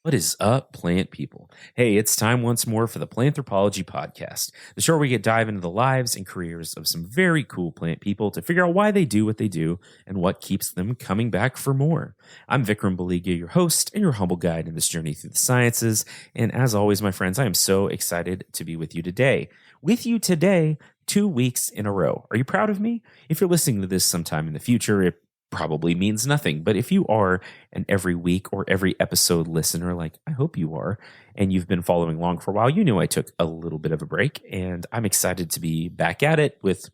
What is up, plant people? Hey, it's time once more for the Planthropology Podcast, the show where we dive into the lives and careers of some very cool plant people to figure out why they do what they do and what keeps them coming back for more. I'm Vikram Baliga, your host and your humble guide in this journey through the sciences. And as always, my friends, I am so excited to be with you today. 2 weeks in a row. Are you proud of me? If you're listening to this sometime in the future, it probably means nothing. But if you are an every week or every episode listener, like I hope you are, and you've been following along for a while, you know I took a little bit of a break, and I'm excited to be back at it with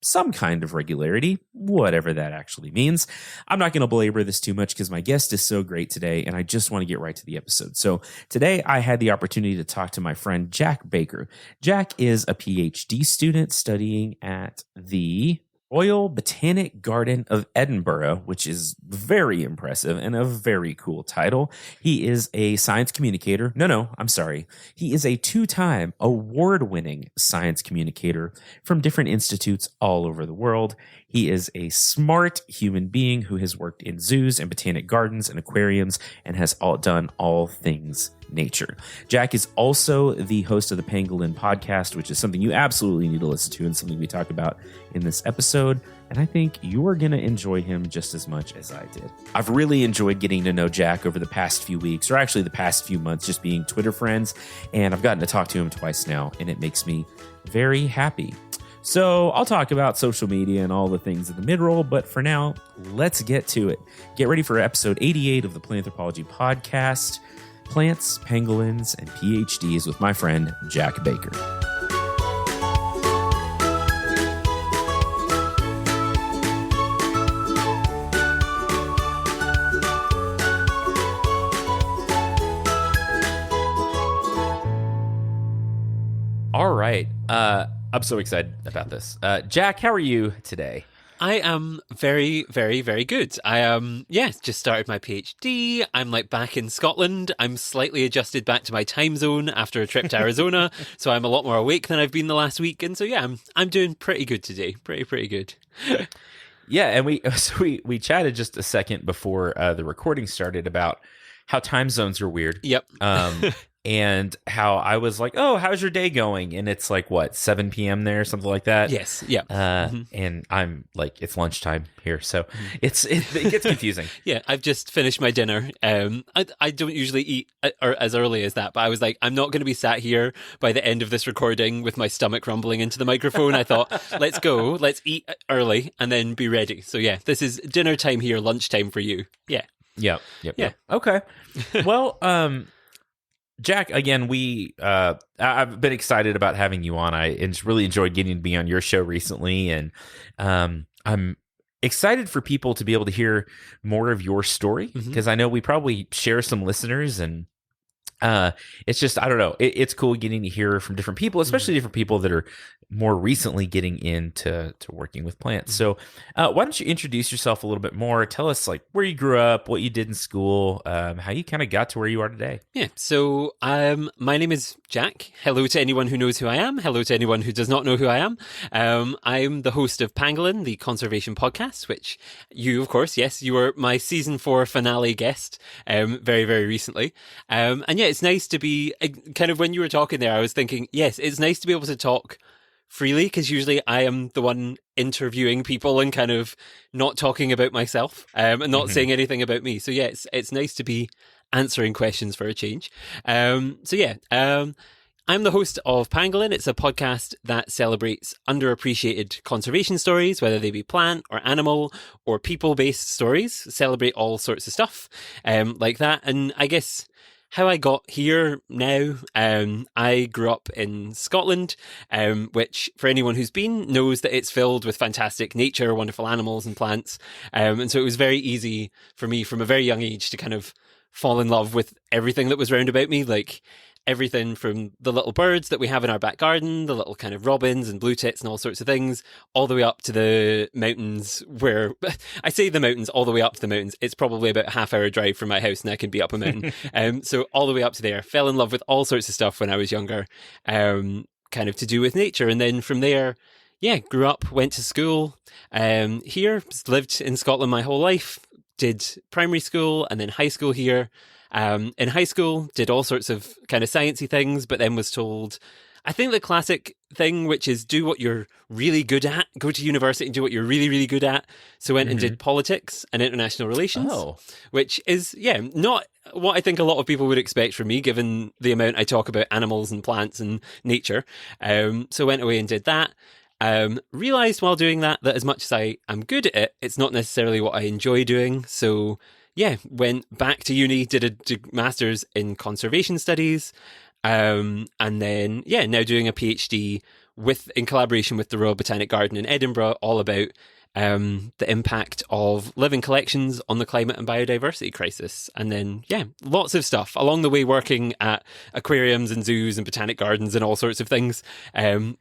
some kind of regularity, whatever that actually means. I'm not going to belabor this too much because my guest is so great today, and I just want to get right to the episode. So today I had the opportunity to talk to my friend Jack Baker. Jack is a PhD student studying at the Royal Botanic Garden of Edinburgh, which is very impressive and a very cool title. He is a science communicator. He is a 2-time award-winning science communicator from different institutes all over the world. He is a smart human being who has worked in zoos and botanic gardens and aquariums and has done all things nature. Jack is also the host of the Pangolin podcast, which is something you absolutely need to listen to and something we talk about in this episode. And I think you are going to enjoy him just as much as I did. I've really enjoyed getting to know Jack over the past few weeks, or actually the past few months, just being Twitter friends. And I've gotten to talk to him twice now, and it makes me very happy. So I'll talk about social media and all the things in the mid-roll, but for now, let's get to it. Get ready for episode 88 of the Planthropology Podcast, Plants, Pangolins, and PhDs with my friend, Jack Baker. All right. I'm so excited about this. Jack, how are you today? I am very, very, very good. I just started my PhD. I'm back in Scotland. I'm slightly adjusted back to my time zone after a trip to Arizona, so I'm a lot more awake than I've been the last week. And so I'm doing pretty good today. Pretty good. Yeah, and we chatted just a second before the recording started about how time zones are weird. Yep. And how I was like, oh, how's your day going? And it's like, what, 7 p.m. there, something like that? Yes, yeah. And I'm like, it's lunchtime here. So it gets confusing. Yeah, I've just finished my dinner. I don't usually eat as early as that, but I was like, I'm not going to be sat here by the end of this recording with my stomach rumbling into the microphone. I thought, let's eat early and then be ready. So yeah, this is dinner time here, lunchtime for you. Yeah. Yep. Okay. Well, Jack, again, I've been excited about having you on. I really enjoyed getting to be on your show recently, and I'm excited for people to be able to hear more of your story because I know we probably share some listeners, and it's just, I don't know, it's cool getting to hear from different people, especially different people that are more recently getting into working with plants. So why don't you introduce yourself a little bit more? Tell us where you grew up, what you did in school, how you kind of got to where you are today. Yeah, so my name is Jack. Hello to anyone who knows who I am. Hello to anyone who does not know who I am. I'm the host of Pangolin, the conservation podcast, which you, of course, yes, you were my season 4 finale guest very, very recently. And yeah, it's nice to be, kind of when you were talking there, I was thinking, yes, it's nice to be able to talk freely, because usually I am the one interviewing people and kind of not talking about myself and not saying anything about me. So yeah, it's nice to be answering questions for a change. I'm the host of Pangolin. It's a podcast that celebrates underappreciated conservation stories, whether they be plant or animal or people-based stories, celebrate all sorts of stuff like that. And I guess how I got here now, I grew up in Scotland, which for anyone who's been knows that it's filled with fantastic nature, wonderful animals and plants. And so it was very easy for me from a very young age to kind of fall in love with everything that was round about me, like everything from the little birds that we have in our back garden, the little kind of robins and blue tits and all sorts of things, all the way up to the mountains where, I say the mountains, all the way up to the mountains. It's probably about a half-hour drive from my house and I can be up a mountain. So all the way up to there. Fell in love with all sorts of stuff when I was younger, kind of to do with nature. And then from there, grew up, went to school here, lived in Scotland my whole life, did primary school and then high school here. In high school, did all sorts of kind of sciencey things, but then was told, I think the classic thing, which is do what you're really good at, go to university and do what you're really, really good at. So went and did politics and international relations, which is, not what I think a lot of people would expect from me, given the amount I talk about animals and plants and nature. So went away and did that. Realized while doing that as much as I am good at it, it's not necessarily what I enjoy doing. So went back to uni, did a master's in conservation studies. And then, now doing a PhD in collaboration with the Royal Botanic Garden in Edinburgh, all about the impact of living collections on the climate and biodiversity crisis. And then, lots of stuff along the way, working at aquariums and zoos and botanic gardens and all sorts of things,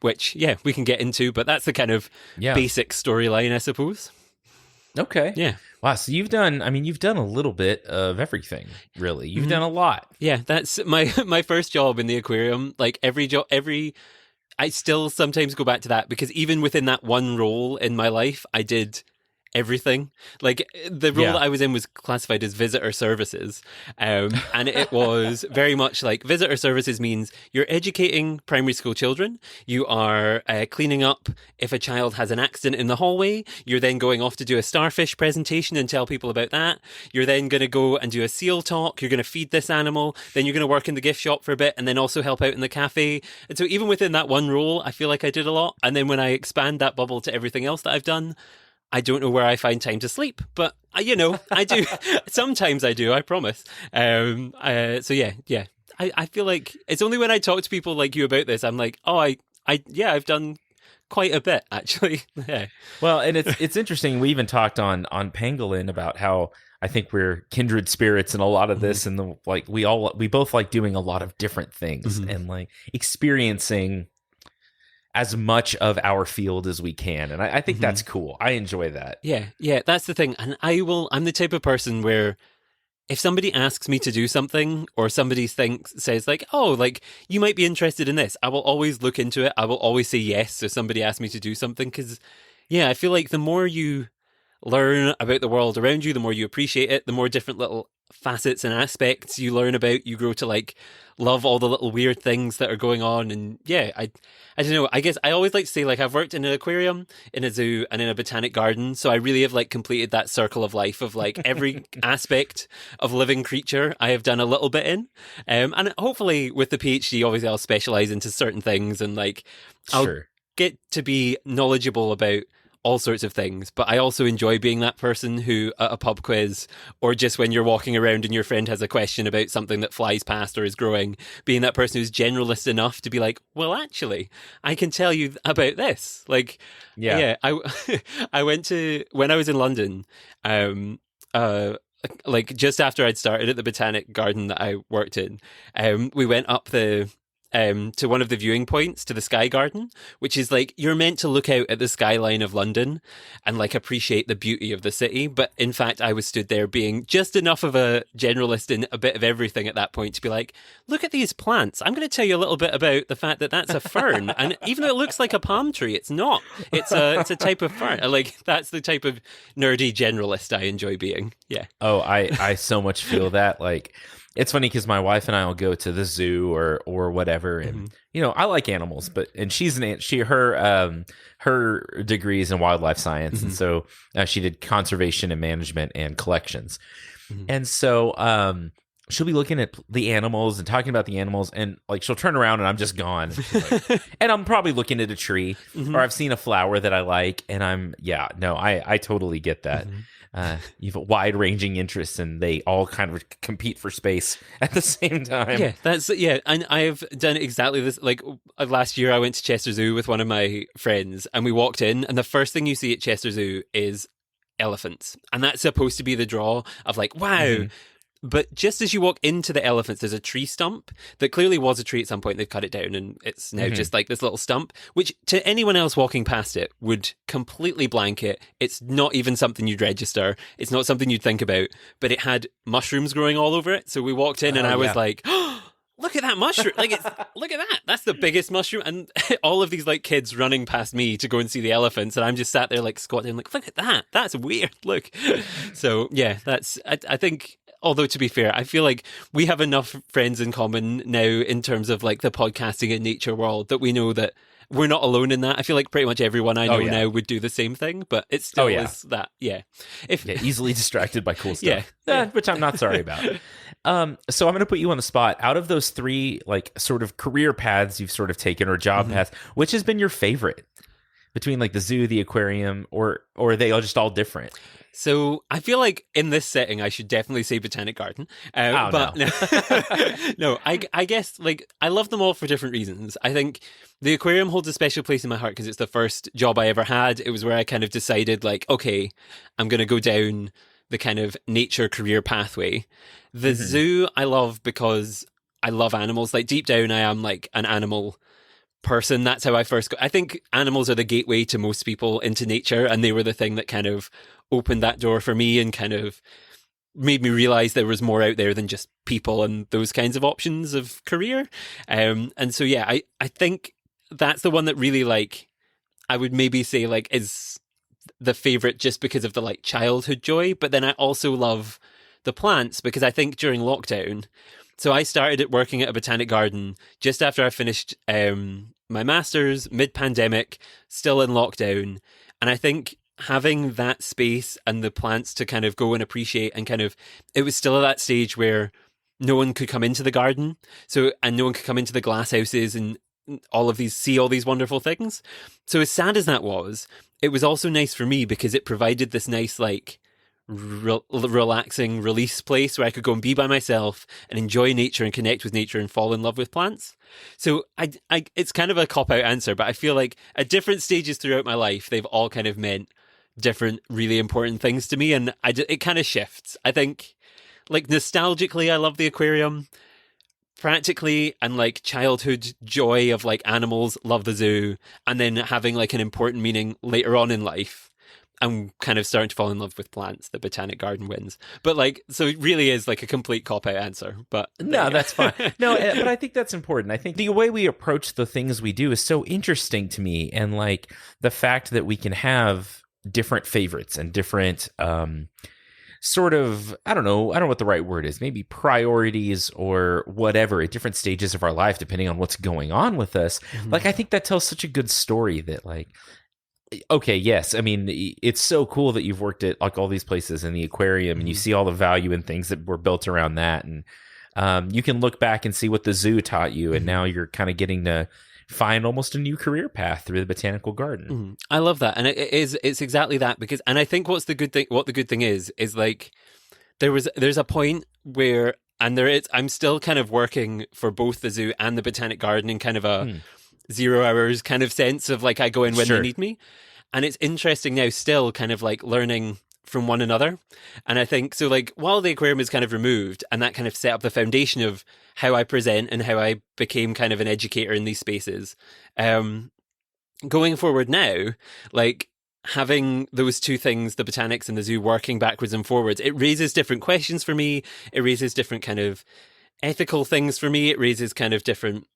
which, we can get into. But that's the kind of basic storyline, I suppose. Okay. Yeah. Wow. So you've done a little bit of everything, really. You've done a lot. Yeah. That's my first job in the aquarium. Like I still sometimes go back to that, because even within that one role in my life, I did everything. Like the role that I was in was classified as visitor services. And it was very much like visitor services means you're educating primary school children. You are cleaning up if a child has an accident in the hallway. You're then going off to do a starfish presentation and tell people about that. You're then going to go and do a seal talk. You're going to feed this animal. Then you're going to work in the gift shop for a bit and then also help out in the cafe. And so even within that one role, I feel like I did a lot. And then when I expand that bubble to everything else that I've done, I don't know where I find time to sleep, but I do. Sometimes I do, I promise. I feel like it's only when I talk to people like you about this, I'm like, I've done quite a bit, actually. Yeah. Well, and it's interesting. We even talked on Pangolin about how I think we're kindred spirits in a lot of this, and we both like doing a lot of different things and like experiencing as much of our field as we can. And I think that's cool. I enjoy that. Yeah, that's the thing. And I'm the type of person where if somebody asks me to do something, or somebody says like, oh, like you might be interested in this, I will always look into it. I will always say yes if somebody asks me to do something, because I feel like the more you learn about the world around you, the more you appreciate it, the more different little facets and aspects you learn about, you grow to like love all the little weird things that are going on. And I don't know, I guess I always like to say, like, I've worked in an aquarium, in a zoo, and in a botanic garden, so I really have like completed that circle of life of like every aspect of living creature I have done a little bit in. And hopefully with the PhD, obviously I'll specialize into certain things, and like I'll get to be knowledgeable about all sorts of things. But I also enjoy being that person who, at a pub quiz, or just when you're walking around and your friend has a question about something that flies past or is growing, being that person who's generalist enough to be like, well, actually, I can tell you about this. Like, I went to, when I was in London, like just after I'd started at the Botanic Garden that I worked in, we went up to one of the viewing points to the Sky Garden, which is like, you're meant to look out at the skyline of London and like appreciate the beauty of the city. But in fact, I was stood there being just enough of a generalist in a bit of everything at that point to be like, look at these plants. I'm going to tell you a little bit about the fact that that's a fern. And even though it looks like a palm tree, it's not. It's a type of fern. Like, that's the type of nerdy generalist I enjoy being. Yeah. Oh, I so much feel that. Like, it's funny because my wife and I will go to the zoo or whatever, and I like animals, and her degree is in wildlife science, and so she did conservation and management and collections, and so she'll be looking at the animals and talking about the animals, and like she'll turn around and I'm just gone, and I'm probably looking at a tree or I've seen a flower that I like, and I totally get that. You have a wide-ranging interests, and they all kind of compete for space at the same time. And I've done exactly this. Like last year, I went to Chester Zoo with one of my friends, and we walked in, and the first thing you see at Chester Zoo is elephants, and that's supposed to be the draw of like, wow. But just as you walk into the elephants, there's a tree stump that clearly was a tree at some point. They've cut it down and it's now just like this little stump, which to anyone else walking past it would completely blanket. It's not even something you'd register. It's not something you'd think about, but it had mushrooms growing all over it. So we walked in and I was like, oh, look at that mushroom. Like, look at that. That's the biggest mushroom. And all of these like kids running past me to go and see the elephants. And I'm just sat there like squatting, like, look at that. That's weird. Look. So yeah, I think although to be fair, I feel like we have enough friends in common now in terms of like the podcasting and nature world that we know that we're not alone in that. I feel like pretty much everyone I know now would do the same thing, but it still is that, easily distracted by cool stuff. Yeah. Which I'm not sorry about. So I'm going to put you on the spot. Out of those three, like, sort of career paths you've sort of taken, or job paths, which has been your favorite between like the zoo, the aquarium, or are they all just all different? So I feel like in this setting, I should definitely say Botanic Garden. But no, I guess like I love them all for different reasons. I think the aquarium holds a special place in my heart because it's the first job I ever had. It was where I kind of decided like, okay, I'm going to go down the kind of nature career pathway. The zoo I love because I love animals. Like deep down, I am like an animal person. That's how I first got. I think animals are the gateway to most people into nature, and they were the thing that kind of opened that door for me and kind of made me realize there was more out there than just people and those kinds of options of career. And so yeah, I think that's the one that really like I would maybe say like is the favorite just because of the like childhood joy. But then I also love the plants because I think during lockdown, so I started working at a botanic garden just after I finished my master's, mid-pandemic, still in lockdown. And I think having that space and the plants to kind of go and appreciate and kind of, it was still at that stage where no one could come into the garden. And no one could come into the glass houses and see all these wonderful things. So as sad as that was, it was also nice for me because it provided this nice, like, relaxing release place where I could go and be by myself and enjoy nature and connect with nature and fall in love with plants. So I it's kind of a cop-out answer, but I feel like at different stages throughout my life, they've all kind of meant different really important things to me, and it kind of shifts. I think like nostalgically, I love the aquarium. Practically and like childhood joy of like animals, love the zoo, and then having like an important meaning later on in life, I'm kind of starting to fall in love with plants. The botanic garden wins. But like, so it really is like a complete cop-out answer. But no, that's fine. No, but I think that's important. I think the way we approach the things we do is so interesting to me. And like the fact that we can have different favorites and different sort of, I don't know what the right word is, maybe priorities or whatever at different stages of our life, depending on what's going on with us. Like, I think that tells such a good story that like, okay, yes. I mean, it's so cool that you've worked at like all these places in the aquarium and you see all the value in things that were built around that. And you can look back and see what the zoo taught you. And now you're kind of getting to find almost a new career path through the botanical garden. I love that. And it's exactly that because, and I think what the good thing is like, there's a point where, and I'm still kind of working for both the zoo and the botanic garden in kind of a 0 hours kind of sense of like, I go in when they need me. And it's interesting now still kind of like learning from one another. And I think, so like while the aquarium is kind of removed and that kind of set up the foundation of how I present and how I became kind of an educator in these spaces, going forward now, like having those two things, the botanics and the zoo, working backwards and forwards, it raises different questions for me. It raises different kind of ethical things for me. It raises kind of different,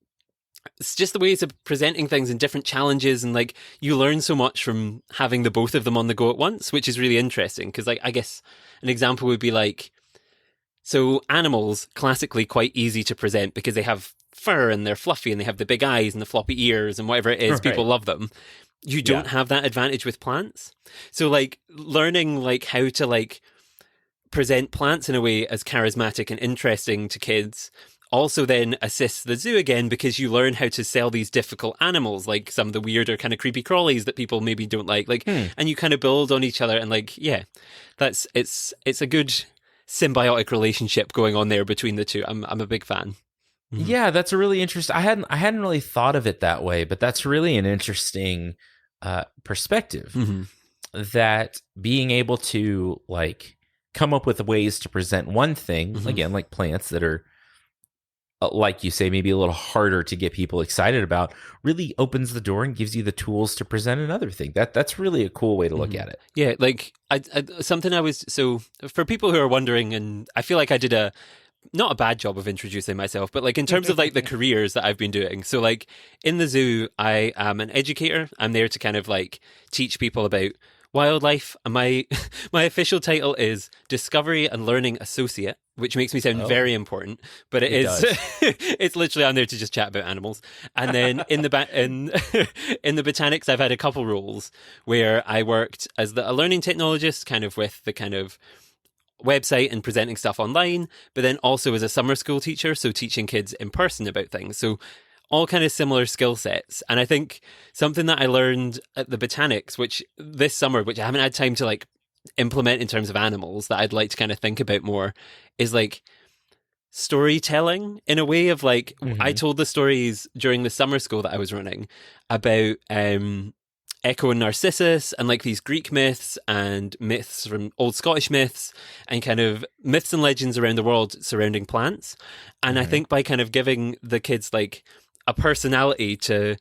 it's just the ways of presenting things and different challenges, and like you learn so much from having the both of them on the go at once, which is really interesting. Because like I guess an example would be like, so animals classically quite easy to present because they have fur and they're fluffy and they have the big eyes and the floppy ears and whatever it is, people love them. You don't have that advantage with plants. So like learning like how to like present plants in a way as charismatic and interesting to kids also then assists the zoo again, because you learn how to sell these difficult animals, like some of the weirder kind of creepy crawlies that people maybe don't like, and you kind of build on each other. And like, yeah, it's a good symbiotic relationship going on there between the two. I'm a big fan. Yeah, that's a really interesting. I hadn't really thought of it that way, but that's really an interesting perspective. That being able to like come up with ways to present one thing, again, like plants that are, like you say, maybe a little harder to get people excited about, really opens the door and gives you the tools to present another thing. That's really a cool way to look at it. Yeah, like so for people who are wondering, and I feel like I did not a bad job of introducing myself, but like in terms of like the careers that I've been doing. So like in the zoo, I am an educator. I'm there to kind of like teach people about wildlife. My my official title is Discovery and Learning Associate, which makes me sound Oh, very important, but it it is does. it's literally on there to just chat about animals. And then in the in the botanics, I've had a couple roles where I worked as a learning technologist, kind of with the kind of website and presenting stuff online, but then also as a summer school teacher, so teaching kids in person about things. So all kind of similar skill sets. And I think something that I learned at the botanics, which this summer, which I haven't had time to like implement in terms of animals, that I'd like to kind of think about more, is like storytelling in a way of like I Hmm. told the stories during the summer school that I was running about Echo and Narcissus and like these Greek myths and myths from old Scottish myths and kind of myths and legends around the world surrounding plants. And I Hmm. think by kind of giving the kids like a personality to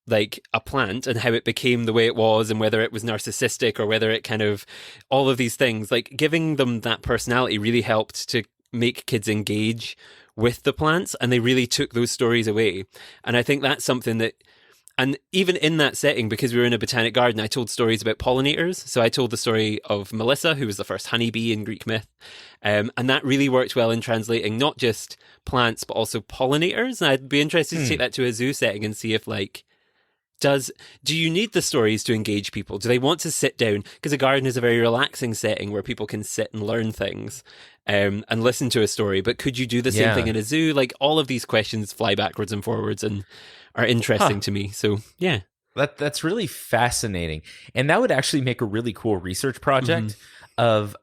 like a plant and how it became the way it was and whether it was narcissistic or whether it kind of all of these things, like giving them that personality really helped to make kids engage with the plants, and they really took those stories away. And I think that's something that, and even in that setting, because we were in a botanic garden, I told stories about pollinators. So I told the story of Melissa, who was the first honeybee in Greek myth. And that really worked well in translating not just plants, but also pollinators. And I'd be interested to take Hmm. that to a zoo setting and see if, like, do you need the stories to engage people? Do they want to sit down? Because a garden is a very relaxing setting where people can sit and learn things and listen to a story. But could you do the same thing Yeah. in a zoo? Like all of these questions fly backwards and forwards and are interesting Huh. to me. So yeah. That's really fascinating, and that would actually make a really cool research Hmm. project of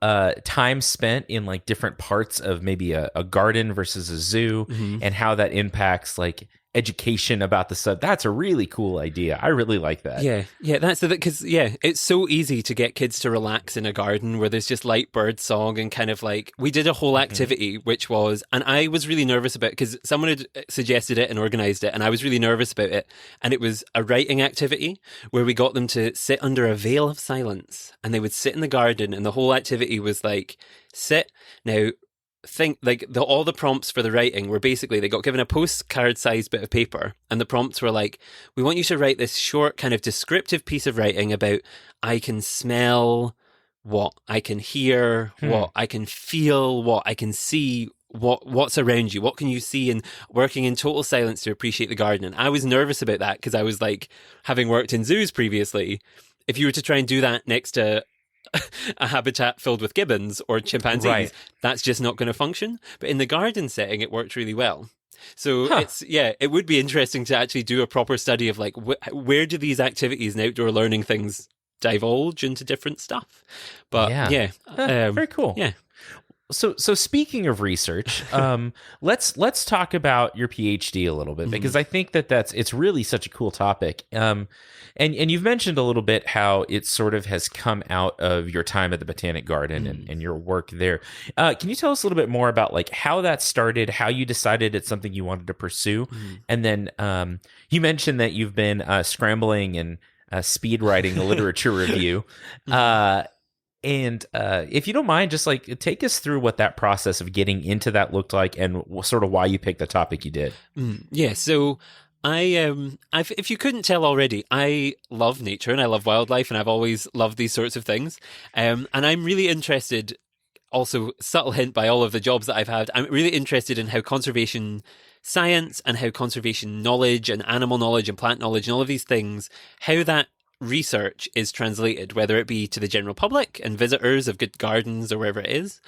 time spent in like different parts of maybe a garden versus a zoo, Hmm. and how that impacts like education about the sub. That's a really cool idea. I really like that. Yeah, yeah, that's the because yeah, it's so easy to get kids to relax in a garden where there's just light bird song and kind of like we did a whole Hmm. activity which was, and I was really nervous about because someone had suggested it and organized it, and I was really nervous about it, and it was a writing activity where we got them to sit under a veil of silence, and they would sit in the garden, and the whole activity was like sit now. Think like all the prompts for the writing were basically they got given a postcard sized bit of paper, and the prompts were like, we want you to write this short kind of descriptive piece of writing about I can smell what I can hear, Hmm. what I can feel, what I can see, what's around you, what can you see, and working in total silence to appreciate the garden. And I was nervous about that because I was like, having worked in zoos previously, if you were to try and do that next to a habitat filled with gibbons or chimpanzees, Right. that's just not going to function. But in the garden setting, it worked really well. So Huh. it's yeah, it would be interesting to actually do a proper study of like where do these activities and outdoor learning things divulge into different stuff. But Yeah. yeah, Huh. Very cool. yeah. So speaking of research, let's talk about your PhD a little bit, Mhm. because I think it's really such a cool topic. And you've mentioned a little bit how it sort of has come out of your time at the Botanic Garden Mhm. and your work there. Can you tell us a little bit more about like how that started, how you decided it's something you wanted to pursue, Mhm. and then you mentioned that you've been scrambling and speed writing a literature review. Mhm. Uh, and if you don't mind, just like take us through what that process of getting into that looked like, and sort of why you picked the topic you did. Yeah, so if you couldn't tell already, I love nature and I love wildlife, and I've always loved these sorts of things. And I'm really interested. Also, subtle hint by all of the jobs that I've had, I'm really interested in how conservation science and how conservation knowledge and animal knowledge and plant knowledge and all of these things, how that research is translated, whether it be to the general public and visitors of good gardens or wherever it is,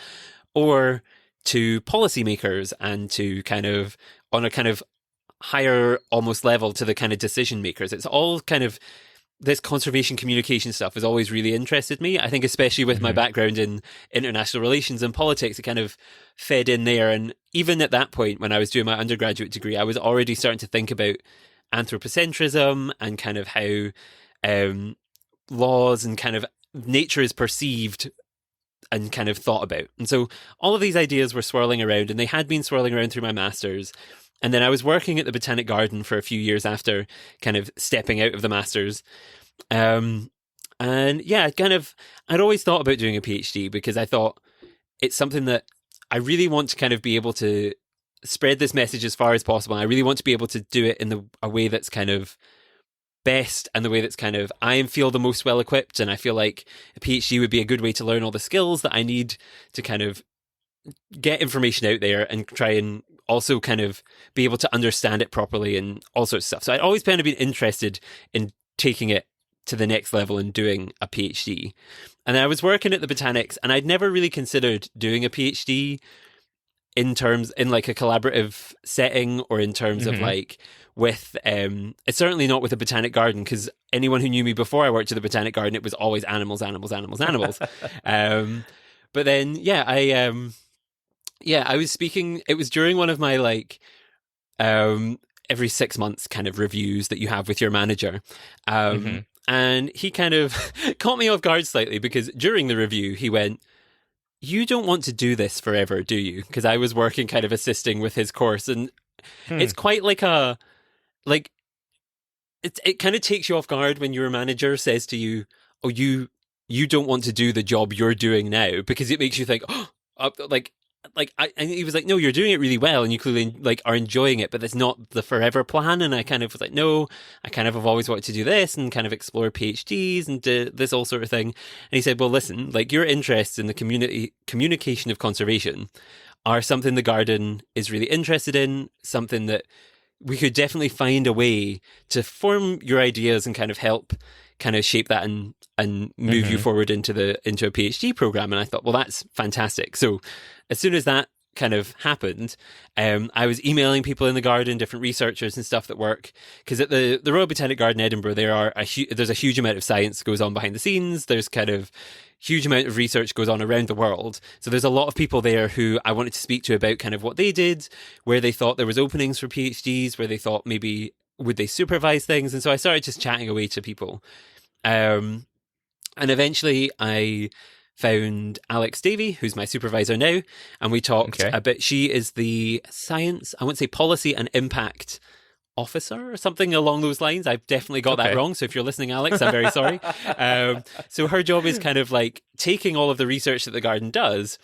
or to policymakers and to kind of on a kind of higher almost level to the kind of decision makers. It's all kind of this conservation communication stuff has always really interested me. I think especially with my Hmm. background in international relations and politics, it kind of fed in there. And even at that point, when I was doing my undergraduate degree, I was already starting to think about anthropocentrism and kind of how um, laws and kind of nature is perceived and kind of thought about. And so all of these ideas were swirling around, and they had been swirling around through my master's. And then I was working at the Botanic Garden for a few years after kind of stepping out of the master's. Um, and yeah, I'd always thought about doing a PhD because I thought it's something that I really want to kind of be able to spread this message as far as possible. I really want to be able to do it in a way that's kind of best and the way that's kind of I feel the most well equipped, and I feel like a PhD would be a good way to learn all the skills that I need to kind of get information out there and try and also kind of be able to understand it properly and all sorts of stuff. So I'd always kind of been interested in taking it to the next level and doing a PhD. And then I was working at the Botanics, and I'd never really considered doing a PhD in like a collaborative setting, or in terms of like with it's certainly not with a botanic garden, because anyone who knew me before I worked at the Botanic Garden, it was always animals. But then I was speaking, it was during one of my like every 6 months kind of reviews that you have with your manager. And he kind of caught me off guard slightly, because during the review he went, "You don't want to do this forever, do you?" Because I was working kind of assisting with his course, and it's quite like it kind of takes you off guard when your manager says to you, "Oh, you don't want to do the job you're doing now," because it makes you think, "Oh, and he was like, "No, you're doing it really well, and you clearly like are enjoying it, but that's not the forever plan." And I kind of was like, "No, I kind of have always wanted to do this and kind of explore PhDs and do this all sort of thing." And he said, "Well, listen, like your interests in the communication of conservation are something the garden is really interested in, something that we could definitely find a way to form your ideas and kind of help kind of shape that and move you forward into a PhD program." And I thought, well, that's fantastic. So as soon as that kind of happened, I was emailing people in the garden, different researchers and stuff that work, because at the Royal Botanic Garden Edinburgh, there's a huge amount of science goes on behind the scenes. There's kind of huge amount of research goes on around the world. So there's a lot of people there who I wanted to speak to about kind of what they did, where they thought there was openings for PhDs, where they thought maybe would they supervise things. And so I started just chatting away to people. And eventually I found Alex Davey, who's my supervisor now, and we talked a bit. She is the science, I wouldn't say policy and impact officer or something along those lines. I've definitely got that wrong. So if you're listening, Alex, I'm very sorry. So her job is kind of like taking all of the research that the garden does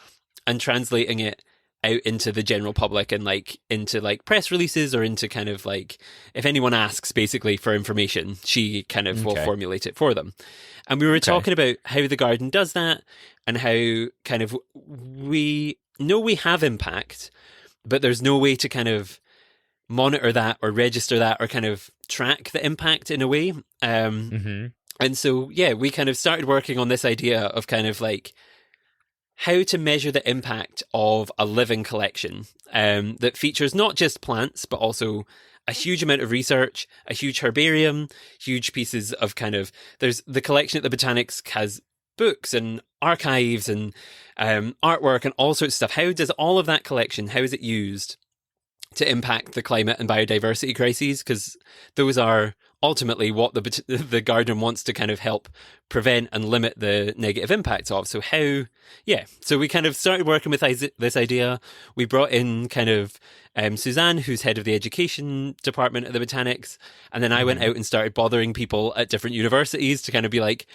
and translating it out into the general public, and like into like press releases, or into kind of like if anyone asks basically for information, she kind of will formulate it for them. And we were talking about how the garden does that, and how kind of we know we have impact, but there's no way to kind of monitor that or register that or kind of track the impact in a way. And so, we kind of started working on this idea of kind of like how to measure the impact of a living collection that features not just plants, but also a huge amount of research, a huge herbarium, huge pieces of kind of, there's the collection at the Botanics has books and archives and artwork and all sorts of stuff. How does all of that collection, how is it used to impact the climate and biodiversity crises? Because those are ultimately what the garden wants to kind of help prevent and limit the negative impacts of. So so we kind of started working with this idea. We brought in kind of Suzanne, who's head of the education department at the Botanics, and then I went out and started bothering people at different universities to kind of be like,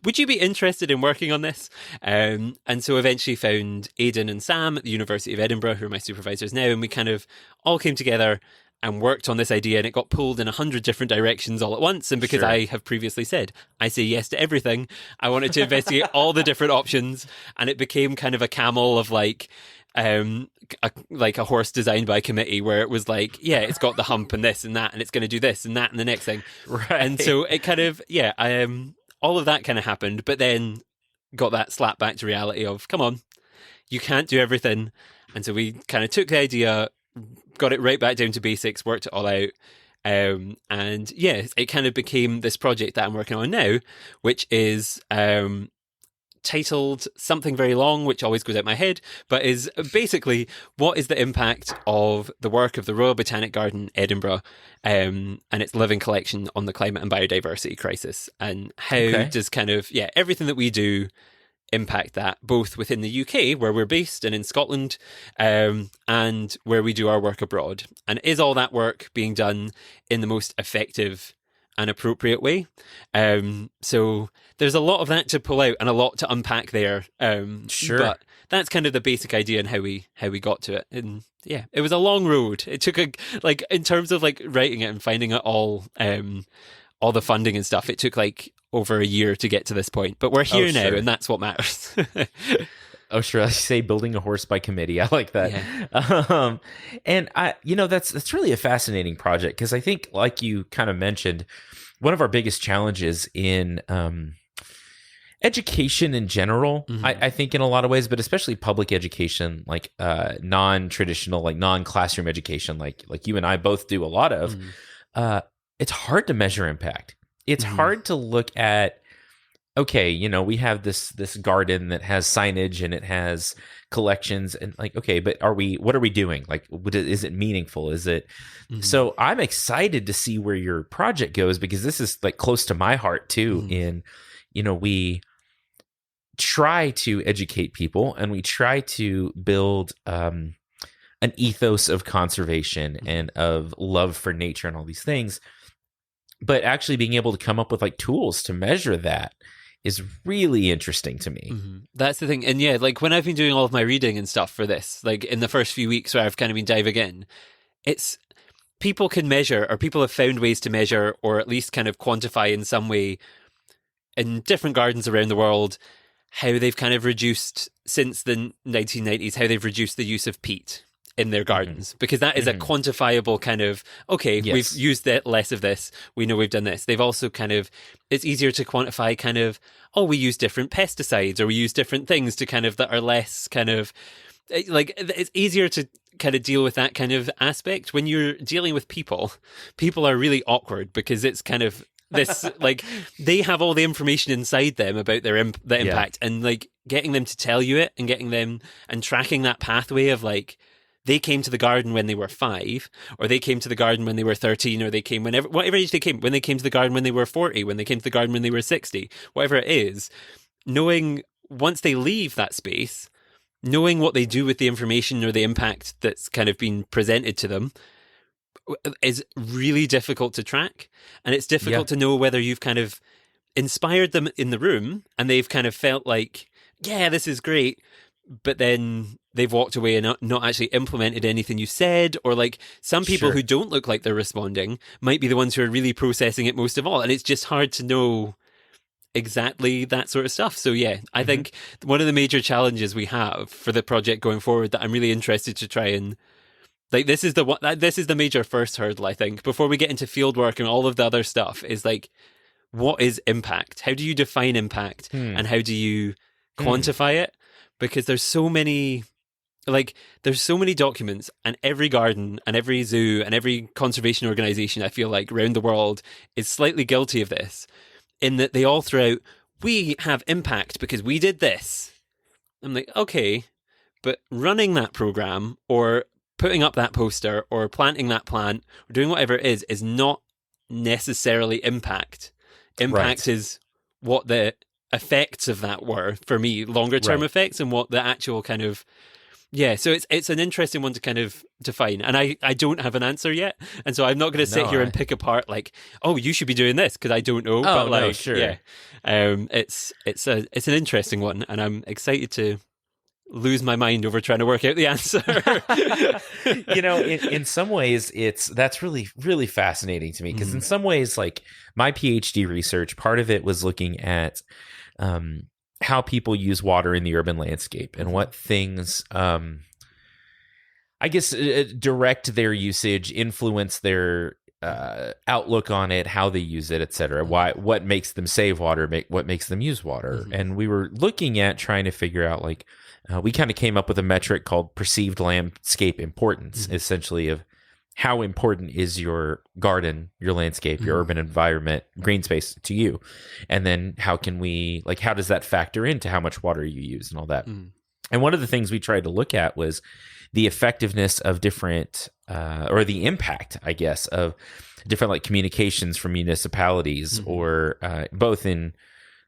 would you be interested in working on this? And so eventually found Aidan and Sam at the University of Edinburgh, who are my supervisors now, and we kind of all came together and worked on this idea, and it got pulled in 100 different directions all at once. And because I have previously said, I say yes to everything, I wanted to investigate all the different options, and it became kind of a camel of like a horse designed by committee, where it was like, it's got the hump and this and that, and it's going to do this and that and the next thing. Right. And so it kind of, all of that kind of happened, but then got that slap back to reality of, come on, you can't do everything. And so we kind of took the idea, got it right back down to basics, worked it all out. And it kind of became this project that I'm working on now, which is titled something very long, which always goes out my head, but is basically, what is the impact of the work of the Royal Botanic Garden Edinburgh and its living collection on the climate and biodiversity crisis? And how does kind of, everything that we do impact that, both within the UK, where we're based, and in Scotland, and where we do our work abroad. And is all that work being done in the most effective and appropriate way? So there's a lot of that to pull out and a lot to unpack there. But that's kind of the basic idea and how we got to it. And it was a long road. It took in terms of like writing it and finding it all all the funding and stuff, it took like over a year to get to this point. But we're here now, sure. and that's what matters. Oh, sure. I say building a horse by committee. I like that. Yeah. And that's really a fascinating project because I think, like you kind of mentioned, one of our biggest challenges in education in general, I think in a lot of ways, but especially public education, like non-traditional, like non-classroom education, like you and I both do a lot of, it's hard to measure impact. It's hard to look at, okay, we have this garden that has signage and it has collections and like, okay, but what are we doing? Like, is it meaningful? Is it? So I'm excited to see where your project goes because this is like close to my heart too. In, we try to educate people and we try to build an ethos of conservation and of love for nature and all these things. But actually being able to come up with like tools to measure that is really interesting to me. That's the thing. And yeah, like when I've been doing all of my reading and stuff for this, like in the first few weeks where I've kind of been diving in, it's people can measure, or people have found ways to measure, or at least kind of quantify in some way in different gardens around the world, how they've kind of reduced since the 1990s, how they've reduced the use of peat in their gardens, because that is a quantifiable kind of, okay, we've used less of this, we know we've done this. They've also kind of, it's easier to quantify kind of, we use different pesticides or we use different things to kind of, that are less kind of, like, it's easier to kind of deal with that kind of aspect. When you're dealing with people are really awkward because it's kind of this, like, they have all the information inside them about the impact, and like getting them to tell you it and getting them and tracking that pathway of like, they came to the garden when they were 5, or they came to the garden when they were 13, or they came whatever age they came, when they came to the garden when they were 40, when they came to the garden when they were 60, whatever it is, knowing once they leave that space, knowing what they do with the information or the impact that's kind of been presented to them is really difficult to track. And it's difficult to know whether you've kind of inspired them in the room and they've kind of felt like, yeah, this is great, but then they've walked away and not actually implemented anything you said. Or like some people who don't look like they're responding might be the ones who are really processing it most of all. And it's just hard to know exactly that sort of stuff. So yeah, I think one of the major challenges we have for the project going forward that I'm really interested to try and, like, this is the major first hurdle, I think, before we get into field work and all of the other stuff, is like, what is impact? How do you define impact and how do you quantify it? Because there's so many documents, and every garden and every zoo and every conservation organization, I feel like, around the world is slightly guilty of this, in that they all throw out, we have impact because we did this. I'm like, okay, but running that program or putting up that poster or planting that plant or doing whatever it is not necessarily impact. Impact is what the effects of that were for me, longer term effects, and what the actual kind of, so it's an interesting one to kind of define, and I don't have an answer yet, and so I'm not going to sit here and pick apart like, oh, you should be doing this, because I don't know. But like, it's an interesting one, and I'm excited to lose my mind over trying to work out the answer. In some ways that's really, really fascinating to me, because in some ways, like, my PhD research, part of it was looking at how people use water in the urban landscape and what things, I guess, direct their usage, influence their outlook on it, how they use it, etc. What makes them save water, what makes them use water. And we were looking at trying to figure out, like, we kind of came up with a metric called perceived landscape importance, essentially, of how important is your garden, your landscape, your urban environment, green space to you? And then how does that factor into how much water you use and all that? And one of the things we tried to look at was the effectiveness of different, or the impact, I guess, of different, like, communications from municipalities, or both in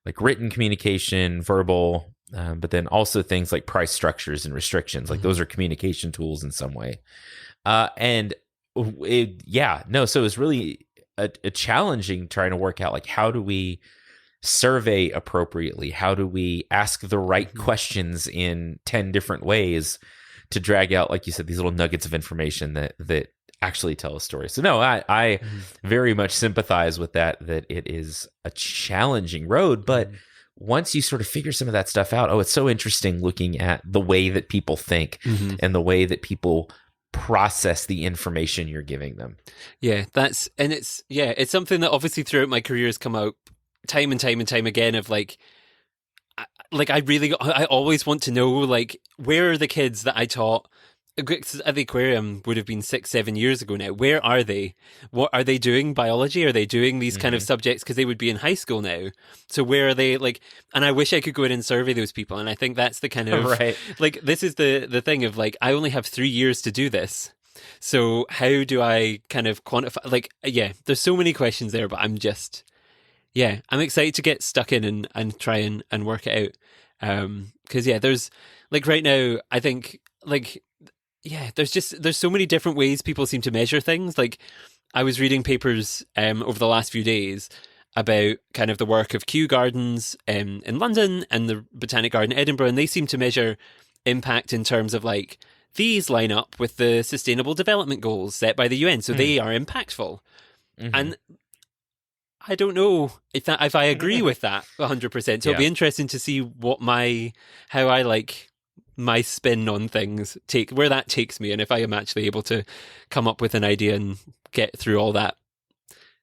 like written communication, verbal, but then also things like price structures and restrictions. Like, those are communication tools in some way. So it was really a challenging trying to work out, like, how do we survey appropriately? How do we ask the right questions in 10 different ways to drag out, like you said, these little nuggets of information that actually tell a story. So no, I very much sympathize with that it is a challenging road, but once you sort of figure some of that stuff out, it's so interesting looking at the way that people think and the way that people process the information you're giving them. Yeah, it's something that obviously throughout my career has come out time and time and time again of like I always want to know, like, where are the kids that I taught at the aquarium would have been 6-7 years ago now. Where are they? What are they doing? Biology? Are they doing these kind of subjects? Because they would be in high school now. So where are they? Like, and I wish I could go in and survey those people. And I think that's the kind of like, this is the thing of like, I only have 3 years to do this. So how do I kind of quantify? Like, yeah, there's so many questions there, but I'm excited to get stuck in and try and work it out. Because there's like right now, I think like. Yeah, there's so many different ways people seem to measure things. Like, I was reading papers over the last few days about kind of the work of Kew Gardens in London and the Botanic Garden in Edinburgh, and they seem to measure impact in terms of like, these line up with the Sustainable Development Goals set by the UN, so they are impactful. And I don't know if I agree with that 100%. So it'll be interesting to see how I like my spin on things, where that takes me, and if I am actually able to come up with an idea and get through all that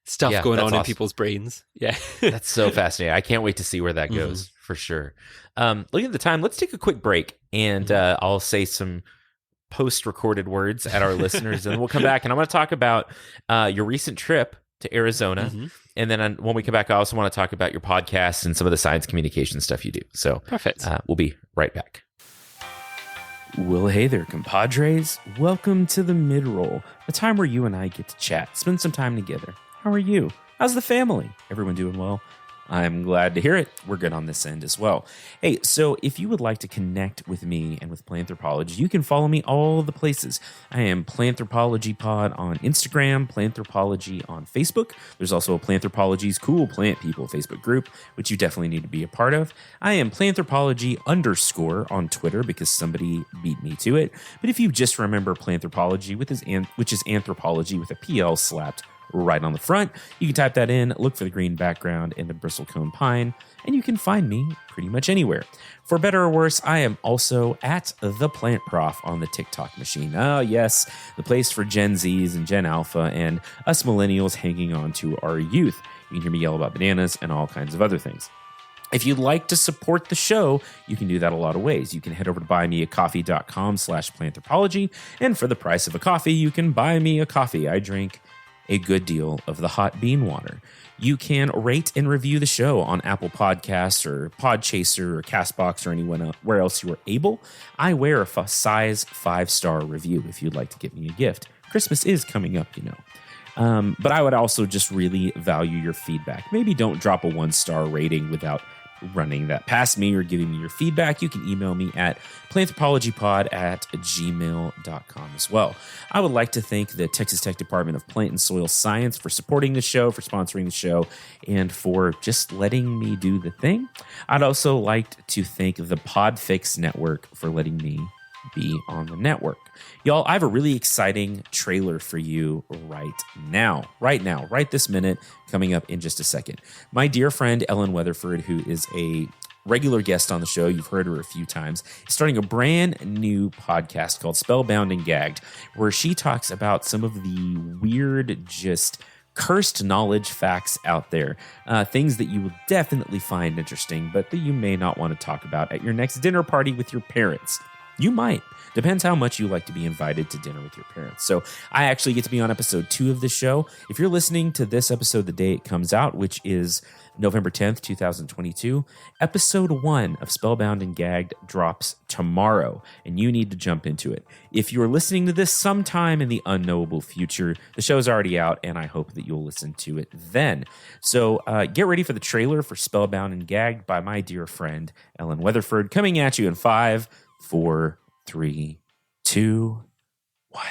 stuff going on in people's brains. Yeah. That's so fascinating. I can't wait to see where that goes for sure. Looking at the time, let's take a quick break, and I'll say some post-recorded words at our listeners, and we'll come back, and I'm going to talk about your recent trip to Arizona. And then when we come back, I also want to talk about your podcast and some of the science communication stuff you do. So perfect. We'll be right back. Well, hey there, compadres. Welcome to the mid-roll, the time where you and I get to chat, spend some time together. How are you? How's the family? Everyone doing well? I'm glad to hear it. We're good on this end as well. Hey, so if you would like to connect with me and with Planthropology, you can follow me all the places. I am Planthropology Pod on Instagram, Planthropology on Facebook. There's also a Planthropology's Cool Plant People Facebook group, which you definitely need to be a part of. I am Planthropology _ on Twitter because somebody beat me to it. But if you just remember Planthropology, which is anthropology with a PL slapped right on the front, you can type that in, look for the green background and the bristlecone pine, and you can find me pretty much anywhere. For better or worse, I am also at the Plant Prof on the TikTok machine. Oh yes, the place for Gen Zs and Gen Alpha and us millennials hanging on to our youth. You can hear me yell about bananas and all kinds of other things. If you'd like to support the show, you can do that a lot of ways. You can head over to buymeacoffee.com/planthropology, and for the price of a coffee, you can buy me a coffee. I drink a good deal of the hot bean water. You can rate and review the show on Apple Podcasts or Podchaser or Castbox or anywhere else you are able. I wear a size 5-star review if you'd like to give me a gift. Christmas is coming up, you know. But I would also just really value your feedback. Maybe don't drop a 1-star rating without running that past me or giving me your feedback. You can email me at planthropologypod@gmail.com as well. I would like to thank the Texas Tech Department of Plant and Soil Science for supporting the show, for sponsoring the show, and for just letting me do the thing. I'd also like to thank the Podfix Network for letting me be on the network. Y'all, I have a really exciting trailer for you right now, right this minute, coming up in just a second. My dear friend Ellen Weatherford, who is a regular guest on the show, you've heard her a few times, is starting a brand new podcast called Spellbound and Gagged, where she talks about some of the weird, just cursed knowledge facts out there, things that you will definitely find interesting, but that you may not want to talk about at your next dinner party with your parents. You might. Depends how much you like to be invited to dinner with your parents. So I actually get to be on episode 2 of the show. If you're listening to this episode the day it comes out, which is November 10th, 2022, episode 1 of Spellbound and Gagged drops tomorrow, and you need to jump into it. If you're listening to this sometime in the unknowable future, the show's already out, and I hope that you'll listen to it then. So get ready for the trailer for Spellbound and Gagged by my dear friend Ellen Weatherford, coming at you in 5, 4, 3, 2, 1.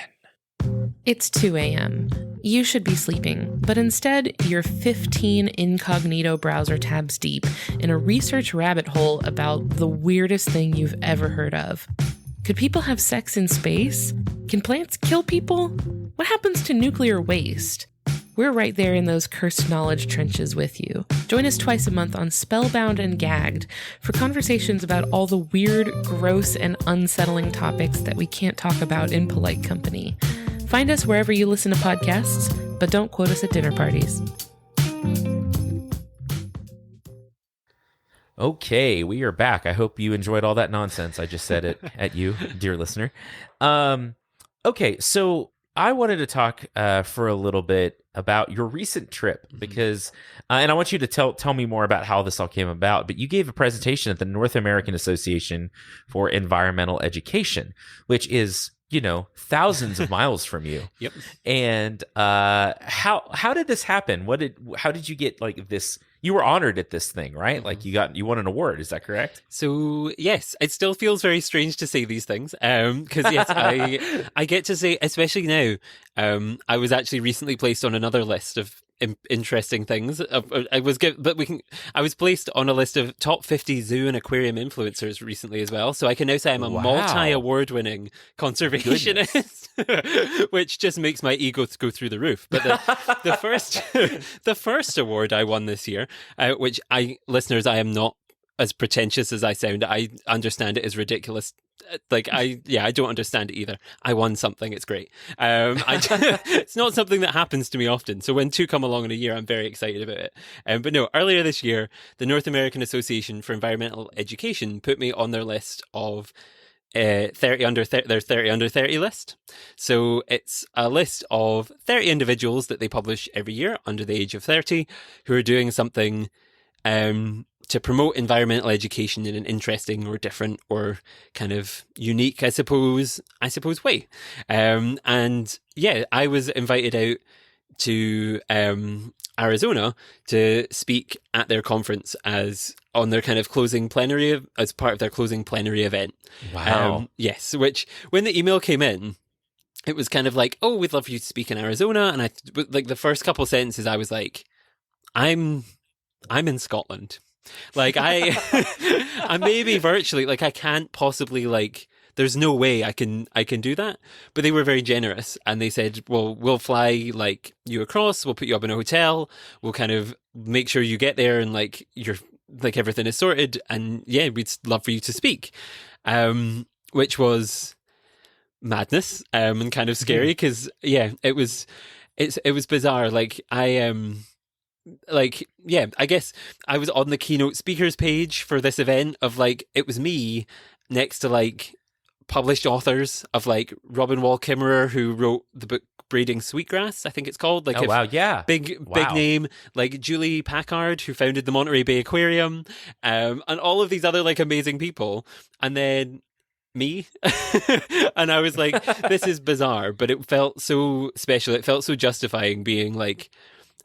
It's 2 a.m. You should be sleeping, but instead you're 15 incognito browser tabs deep in a research rabbit hole about the weirdest thing you've ever heard of. Could people have sex in space? Can plants kill people? What happens to nuclear waste? We're right there in those cursed knowledge trenches with you. Join us twice a month on Spellbound and Gagged for conversations about all the weird, gross, and unsettling topics that we can't talk about in polite company. Find us wherever you listen to podcasts, but don't quote us at dinner parties. Okay, we are back. I hope you enjoyed all that nonsense I just said at you, dear listener. Okay, so I wanted to talk for a little bit about your recent trip because, and I want you to tell me more about how this all came about. But you gave a presentation at the North American Association for Environmental Education, which is, thousands of miles from you. Yep. And how did this happen? How did you get like this? You were honored at this thing, right? Like you won an award. Is that correct? So yes, it still feels very strange to say these things. Because yes, I get to say, especially now, I was actually recently placed on another list of interesting things. I was placed on a list of top 50 zoo and aquarium influencers recently as well. So I can now say I'm a multi-award-winning conservationist, which just makes my ego go through the roof. But the first award I won this year, which listeners, I am not as pretentious as I sound. I understand it is ridiculous. I don't understand it either. I won something. It's great. It's not something that happens to me often. So when two come along in a year, I'm very excited about it. But no, earlier this year, the North American Association for Environmental Education put me on their list of 30 under 30 list. So it's a list of 30 individuals that they publish every year under the age of 30 who are doing something to promote environmental education in an interesting or different or kind of unique, I suppose way. And yeah, I was invited out to Arizona to speak at their conference as part of their closing plenary event. Wow. Yes, which when the email came in, it was kind of like, oh, we'd love for you to speak in Arizona. And the first couple sentences, I was like, I'm in Scotland. Like I maybe virtually, like I can't possibly, like there's no way I can do that. But they were very generous and they said, well, we'll fly like you across, we'll put you up in a hotel, we'll kind of make sure you get there and like you're like everything is sorted, and yeah, we'd love for you to speak. Which was madness and kind of scary because it was bizarre. Like I guess I was on the keynote speakers page for this event of like, it was me next to like published authors of like Robin Wall Kimmerer, who wrote the book Braiding Sweetgrass, I think it's called. Like, big name, like Julie Packard, who founded the Monterey Bay Aquarium, and all of these other like amazing people. And then me and I was like, this is bizarre, but it felt so special. It felt so justifying being like,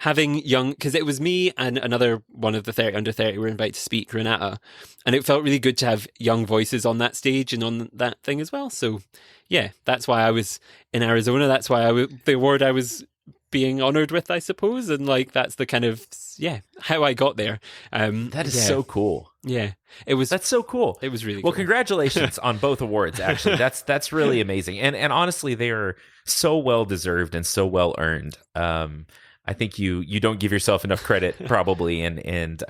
having young, because it was me and another one of the 30 under 30 were invited to speak, Renata, and it felt really good to have young voices on that stage and on that thing as well. So yeah, that's why I was in Arizona. That's why the award I was being honored with, I suppose. And like, that's the kind of, how I got there. That is so cool. Yeah, that's so cool. It was really well. Cool. Congratulations on both awards. Actually, that's really amazing. And honestly, they are so well deserved and so well earned. I think you don't give yourself enough credit probably. And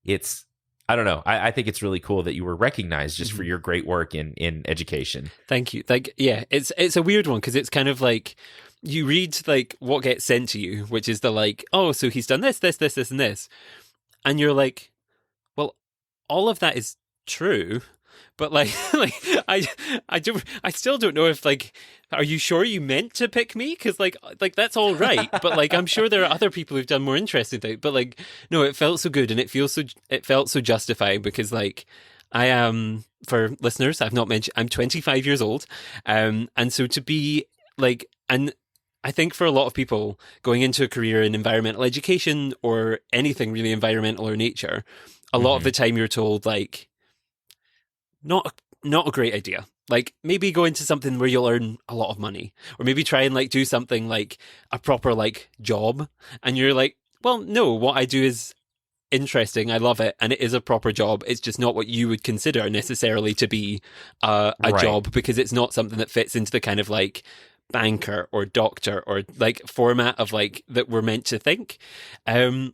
it's, I don't know. I think it's really cool that you were recognized just for your great work in education. Thank you. Like, yeah, it's a weird one because it's kind of like you read like what gets sent to you, which is the like, oh, so he's done this, and this. And you're like, well, all of that is true. But like I still don't know if like, are you sure you meant to pick me? Because like that's all right. But like, I'm sure there are other people who've done more interesting things. But like, no, it felt so good and it felt so justifying because like I am, for listeners, I've not mentioned, I'm 25 years old, and so to be like, and I think for a lot of people going into a career in environmental education or anything really environmental or nature, a lot of the time you're told like, not a great idea. Like maybe go into something where you'll earn a lot of money, or maybe try and like do something like a proper like job. And you're like, well, no, what I do is interesting. I love it. And it is a proper job. It's just not what you would consider necessarily to be a job, because it's not something that fits into the kind of like banker or doctor or like format of like that we're meant to think. And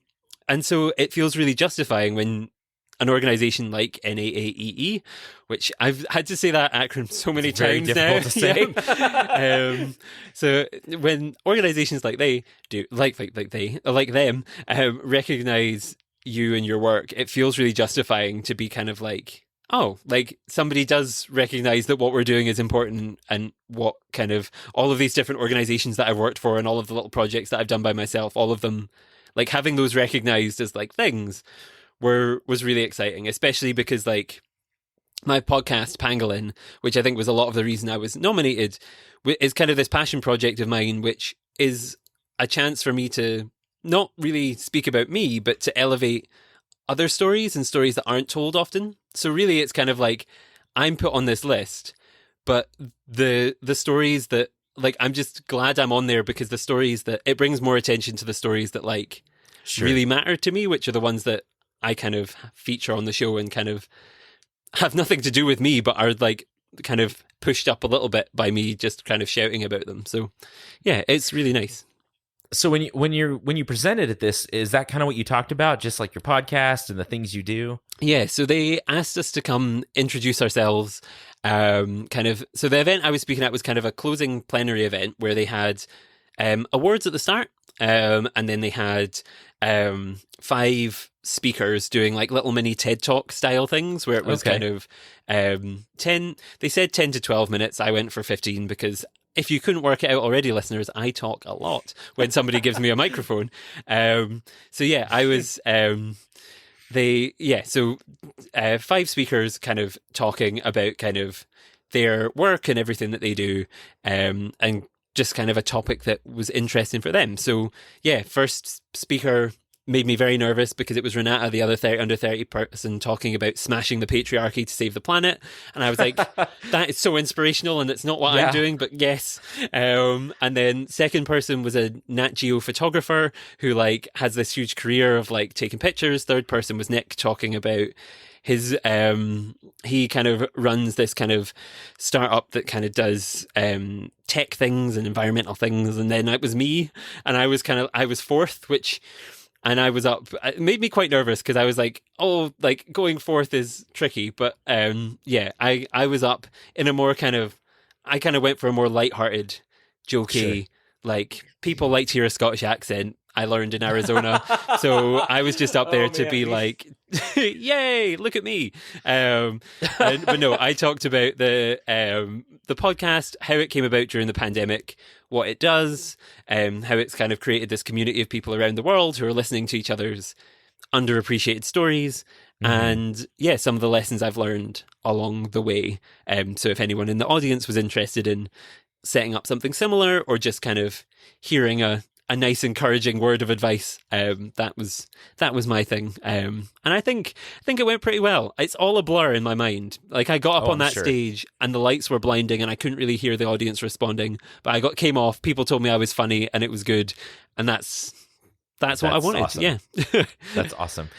so it feels really justifying when an organization like NAAEE, which I've had to say that acronym so many times now. To say. So when organizations like they do, like them, recognize you and your work, it feels really justifying to be kind of like, oh, like somebody does recognize that what we're doing is important, and what kind of all of these different organizations that I've worked for and all of the little projects that I've done by myself, all of them, like having those recognized as like things was really exciting, especially because like my podcast Pangolin, which I think was a lot of the reason I was nominated, is kind of this passion project of mine, which is a chance for me to not really speak about me, but to elevate other stories and stories that aren't told often. So really it's kind of like I'm put on this list, but the stories that like, I'm just glad I'm on there because the stories that it brings more attention to the stories that like really matter to me, which are the ones that I kind of feature on the show and kind of have nothing to do with me, but are like kind of pushed up a little bit by me just kind of shouting about them. So yeah, it's really nice. So when you presented at this, is that kind of what you talked about, just like your podcast and the things you do? Yeah, so they asked us to come introduce ourselves. So the event I was speaking at was kind of a closing plenary event where they had awards at the start, and then they had 5 speakers doing like little mini TED Talk style things where it was kind of 10. They said 10 to 12 minutes. I went for 15 because if you couldn't work it out already, listeners, I talk a lot when somebody gives me a microphone. So yeah, I was. So 5 speakers kind of talking about kind of their work and everything that they do, and just kind of a topic that was interesting for them. So yeah, first speaker made me very nervous because it was Renata, the other under 30 person, talking about smashing the patriarchy to save the planet. And I was like, that is so inspirational, and it's not what I'm doing, but yes. And then second person was a Nat Geo photographer who like has this huge career of like taking pictures. Third person was Nick talking about his he kind of runs this kind of startup that kind of does tech things and environmental things. And then it was me, and I was fourth, and I was up. It made me quite nervous because I was like, oh, like going fourth is tricky. But I was up in a more kind of, I kind of went for a more lighthearted, jokey, like people like to hear a Scottish accent. I learned in Arizona. So I was just up there to be like, yay, look at me. But no, I talked about the podcast, how it came about during the pandemic, what it does, how it's kind of created this community of people around the world who are listening to each other's underappreciated stories. And yeah, some of the lessons I've learned along the way. So if anyone in the audience was interested in setting up something similar, or just kind of hearing a nice encouraging word of advice, that was my thing. And I think it went pretty well. It's all a blur in my mind. Like I got up on that stage and the lights were blinding and I couldn't really hear the audience responding, but came off, people told me I was funny and it was good, and that's what I wanted. Awesome. Yeah. That's awesome.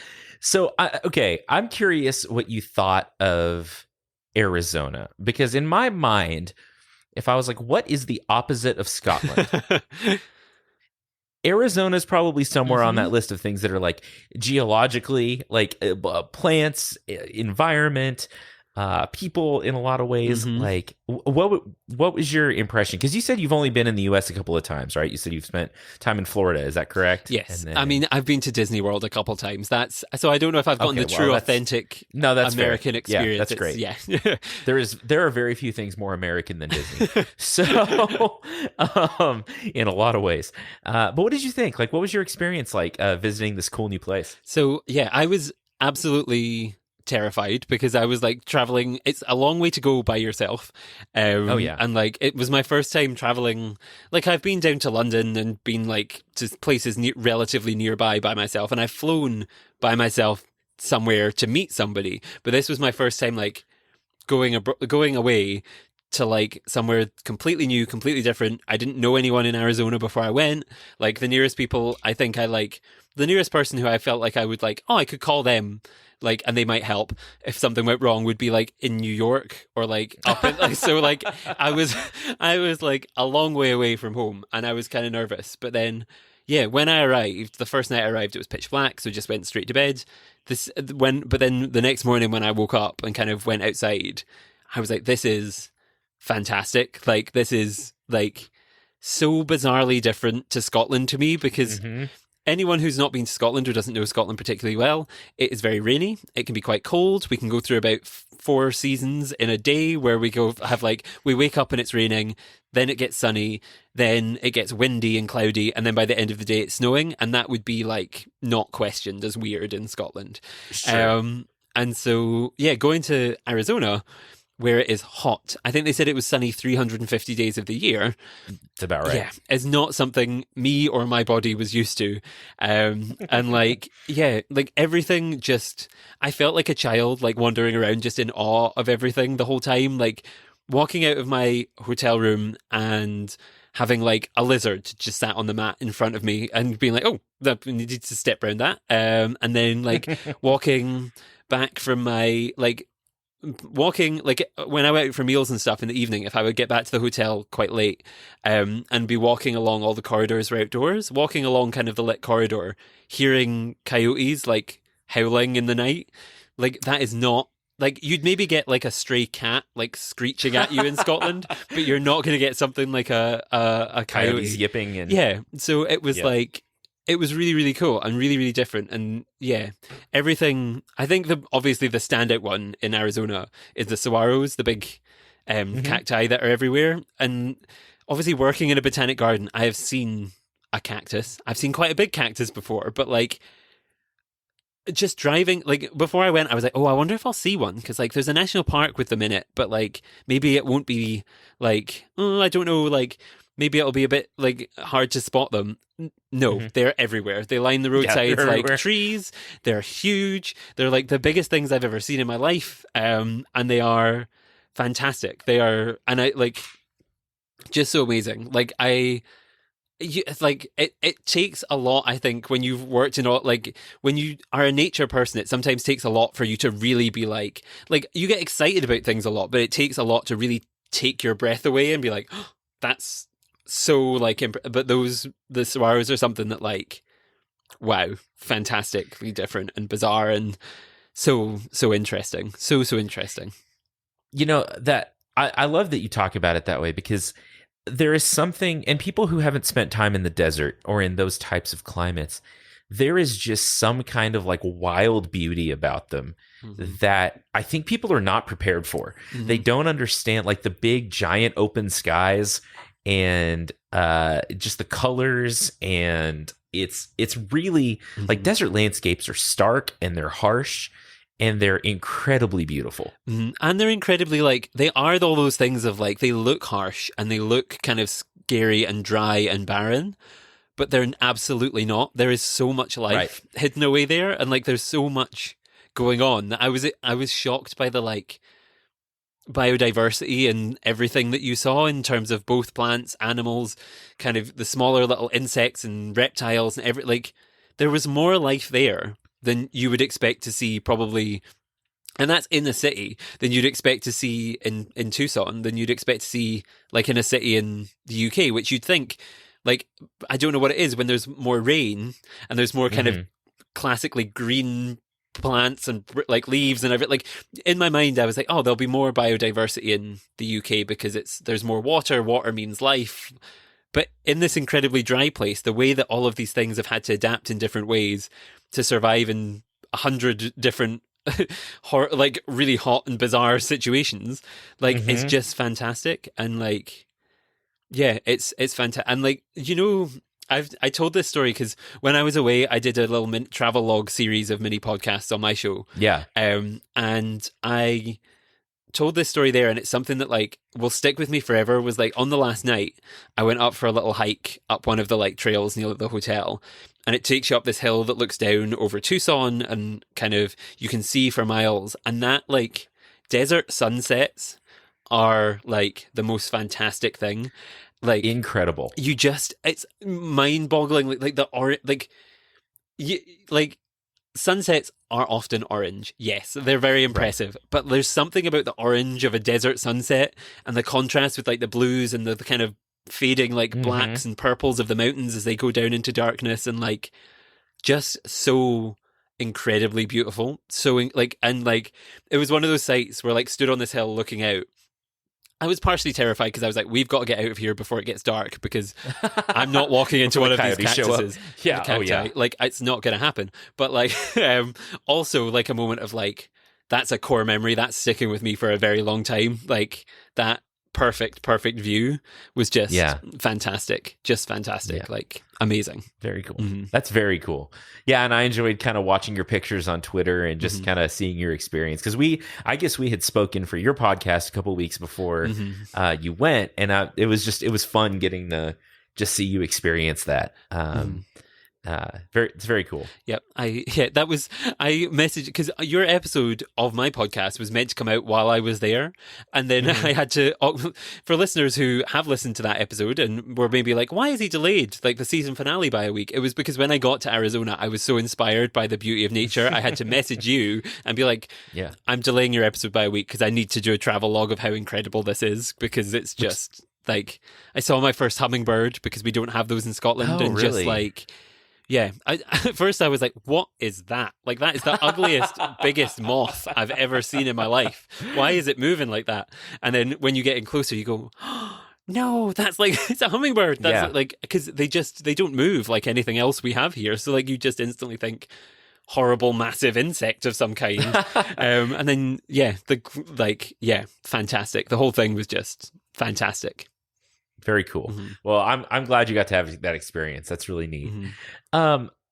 So I'm curious what you thought of Arizona, because in my mind, if I was like, what is the opposite of Scotland? Arizona is probably somewhere on that list of things that are like geologically, like plants, environment, people in a lot of ways. Like, what was your impression? Because you said you've only been in the U.S. a couple of times, right? You said you've spent time in Florida. Is that correct? Yes. I mean, I've been to Disney World a couple of times. So I don't know if I've gotten the true, authentic American experience. Yeah, that's great. Yeah. There are very few things more American than Disney. So, in a lot of ways. But what did you think? Like, what was your experience like visiting this cool new place? So, yeah, I was absolutely terrified because I was like traveling. It's a long way to go by yourself. And like it was my first time traveling. Like I've been down to London and been like to places relatively nearby by myself, and I've flown by myself somewhere to meet somebody. But this was my first time like going away to like somewhere completely new, completely different. I didn't know anyone in Arizona before I went. Like the nearest people, I think the nearest person who I felt like I would like, oh, I could call them, like, and they might help if something went wrong, would be like in New York or like up in, like, so like I was like a long way away from home, and I was kind of nervous. But then, yeah, when I arrived, the first night I arrived, it was pitch black, so just went straight to bed. But then the next morning when I woke up and kind of went outside, I was like, this is fantastic. Like, this is like so bizarrely different to Scotland to me, because anyone who's not been to Scotland or doesn't know Scotland particularly well, it is very rainy. It can be quite cold. We can go through about 4 seasons in a day, where we we wake up and it's raining, then it gets sunny, then it gets windy and cloudy, and then by the end of the day it's snowing, and that would be like not questioned as weird in Scotland. Sure. And so, yeah, going to Arizona, where it is hot. I think they said it was sunny 350 days of the year. It's about right. Yeah, it's not something me or my body was used to. And like, yeah, like everything just, I felt like a child, like wandering around just in awe of everything the whole time. Like walking out of my hotel room and having like a lizard just sat on the mat in front of me and being like, oh, we needed to step around that. And then like walking back from my walking, like when I went out for meals and stuff in the evening, if I would get back to the hotel quite late and be walking along all the corridors or outdoors, walking along kind of the lit corridor, hearing coyotes like howling in the night, like that is not, like you'd maybe get like a stray cat like screeching at you in Scotland, but you're not going to get something like a coyote Coyotes yipping and yeah. So it was like, it was really, really cool and really, really different. And yeah, everything. I think obviously the standout one in Arizona is the saguaros, the big cacti that are everywhere. And obviously working in a botanic garden, I have seen a cactus. I've seen quite a big cactus before, but like just driving, like before I went, I was like, oh, I wonder if I'll see one. Because like there's a national park with them in it, but like maybe it won't be like, oh, I don't know, like maybe it'll be a bit like hard to spot them. No, they're everywhere. They line the roadsides like everywhere. Trees. They're huge. They're like the biggest things I've ever seen in my life. And they are fantastic. They are, and I like just so amazing. Like it takes a lot, I think, when you've worked in all, like when you are a nature person, it sometimes takes a lot for you to really be like you get excited about things a lot, but it takes a lot to really take your breath away and be like, oh, that's so like, but the saguaros are something that like, wow, fantastically different and bizarre and so interesting, so interesting. You know, that I love that you talk about it that way, because there is something, and people who haven't spent time in the desert or in those types of climates, there is just some kind of like wild beauty about them that I think people are not prepared for. They don't understand like the big giant open skies and just the colors, and it's really like desert landscapes are stark and they're harsh and they're incredibly beautiful. And they're incredibly like, they are all those things of like, they look harsh and they look kind of scary and dry and barren, but they're absolutely not. There is so much life hidden away there, and like there's so much going on. I was shocked by the like biodiversity and everything that you saw in terms of both plants, animals, kind of the smaller little insects and reptiles and like there was more life there than you would expect to see probably, and that's in the city, than you'd expect to see in Tucson, than you'd expect to see like in a city in the UK, which you'd think, like, I don't know what it is when there's more rain and there's more kind of classically green plants and like leaves and everything. Like in my mind, I was like, oh, there'll be more biodiversity in the UK because there's more water. Water means life. But in this incredibly dry place, the way that all of these things have had to adapt in different ways to survive in 100 different like really hot and bizarre situations, like it's just fantastic. And like, yeah, it's fantastic. And like, you know, I told this story because when I was away, I did a little travel log series of mini podcasts on my show. Yeah. And I told this story there, and it's something that like will stick with me forever. Was like on the last night, I went up for a little hike up one of the like trails near the hotel, and it takes you up this hill that looks down over Tucson, and kind of you can see for miles. And that like desert sunsets are like the most fantastic thing. Like Incredible. it's mind-boggling. Like the like sunsets are often orange. Yes, they're very impressive. Right. But there's something about the orange of a desert sunset and the contrast with like the blues and the kind of fading like blacks and purples of the mountains as they go down into darkness, and like just so incredibly beautiful. So and it was one of those sights where like stood on this hill looking out. I was partially terrified because I was like, we've got to get out of here before it gets dark, because I'm not walking into one of these cactuses. Yeah, yeah. Like, it's not going to happen. But like, also like a moment of like, that's a core memory that's sticking with me for a very long time. Like that perfect view was just fantastic. Just fantastic. Like amazing. Very cool. That's very cool. Yeah, and I enjoyed kind of watching your pictures on Twitter and just kind of seeing your experience, because I guess we had spoken for your podcast a couple of weeks before you went, and it was fun getting to just see you experience that. It's very cool. Yep. I messaged, because your episode of my podcast was meant to come out while I was there, and then I had to, for listeners who have listened to that episode and were maybe like, why is he delayed like the season finale by a week? It was because when I got to Arizona, I was so inspired by the beauty of nature, I had to message you and be like, I'm delaying your episode by a week because I need to do a travel log of how incredible this is, because it's just like, I saw my first hummingbird, because we don't have those in Scotland, and really? Just like, yeah, at first I was like, what is that? Like, that is the ugliest, biggest moth I've ever seen in my life. Why is it moving like that? And then when you get in closer, you go, oh, no, that's like, it's a hummingbird. That's like, because they don't move like anything else we have here. So like, you just instantly think horrible, massive insect of some kind. And then, fantastic. The whole thing was just fantastic. Very cool. Well, I'm glad you got to have that experience. That's really neat.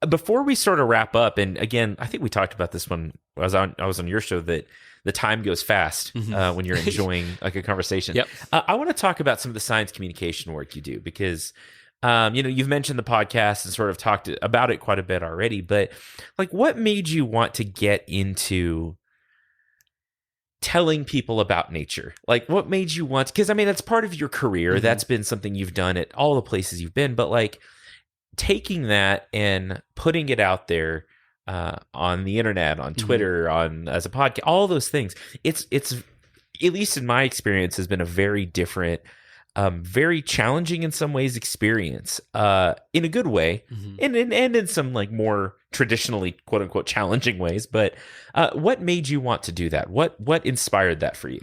Before we sort of wrap up, and again, I think we talked about this when I was on your show, that the time goes fast when you're enjoying like a conversation. Yep. I want to talk about some of the science communication work you do, because you've mentioned the podcast and sort of talked about it quite a bit already. But like, what made you want to get into telling people about nature? Like, what made you want, because I mean, that's part of your career. That's been something you've done at all the places you've been, but like taking that and putting it out there on the internet, on Twitter, on as a podcast, all those things, it's at least in my experience, has been a very different, very challenging in some ways experience, in a good way, and in some like more traditionally quote unquote challenging ways. But what made you want to do that? What inspired that for you?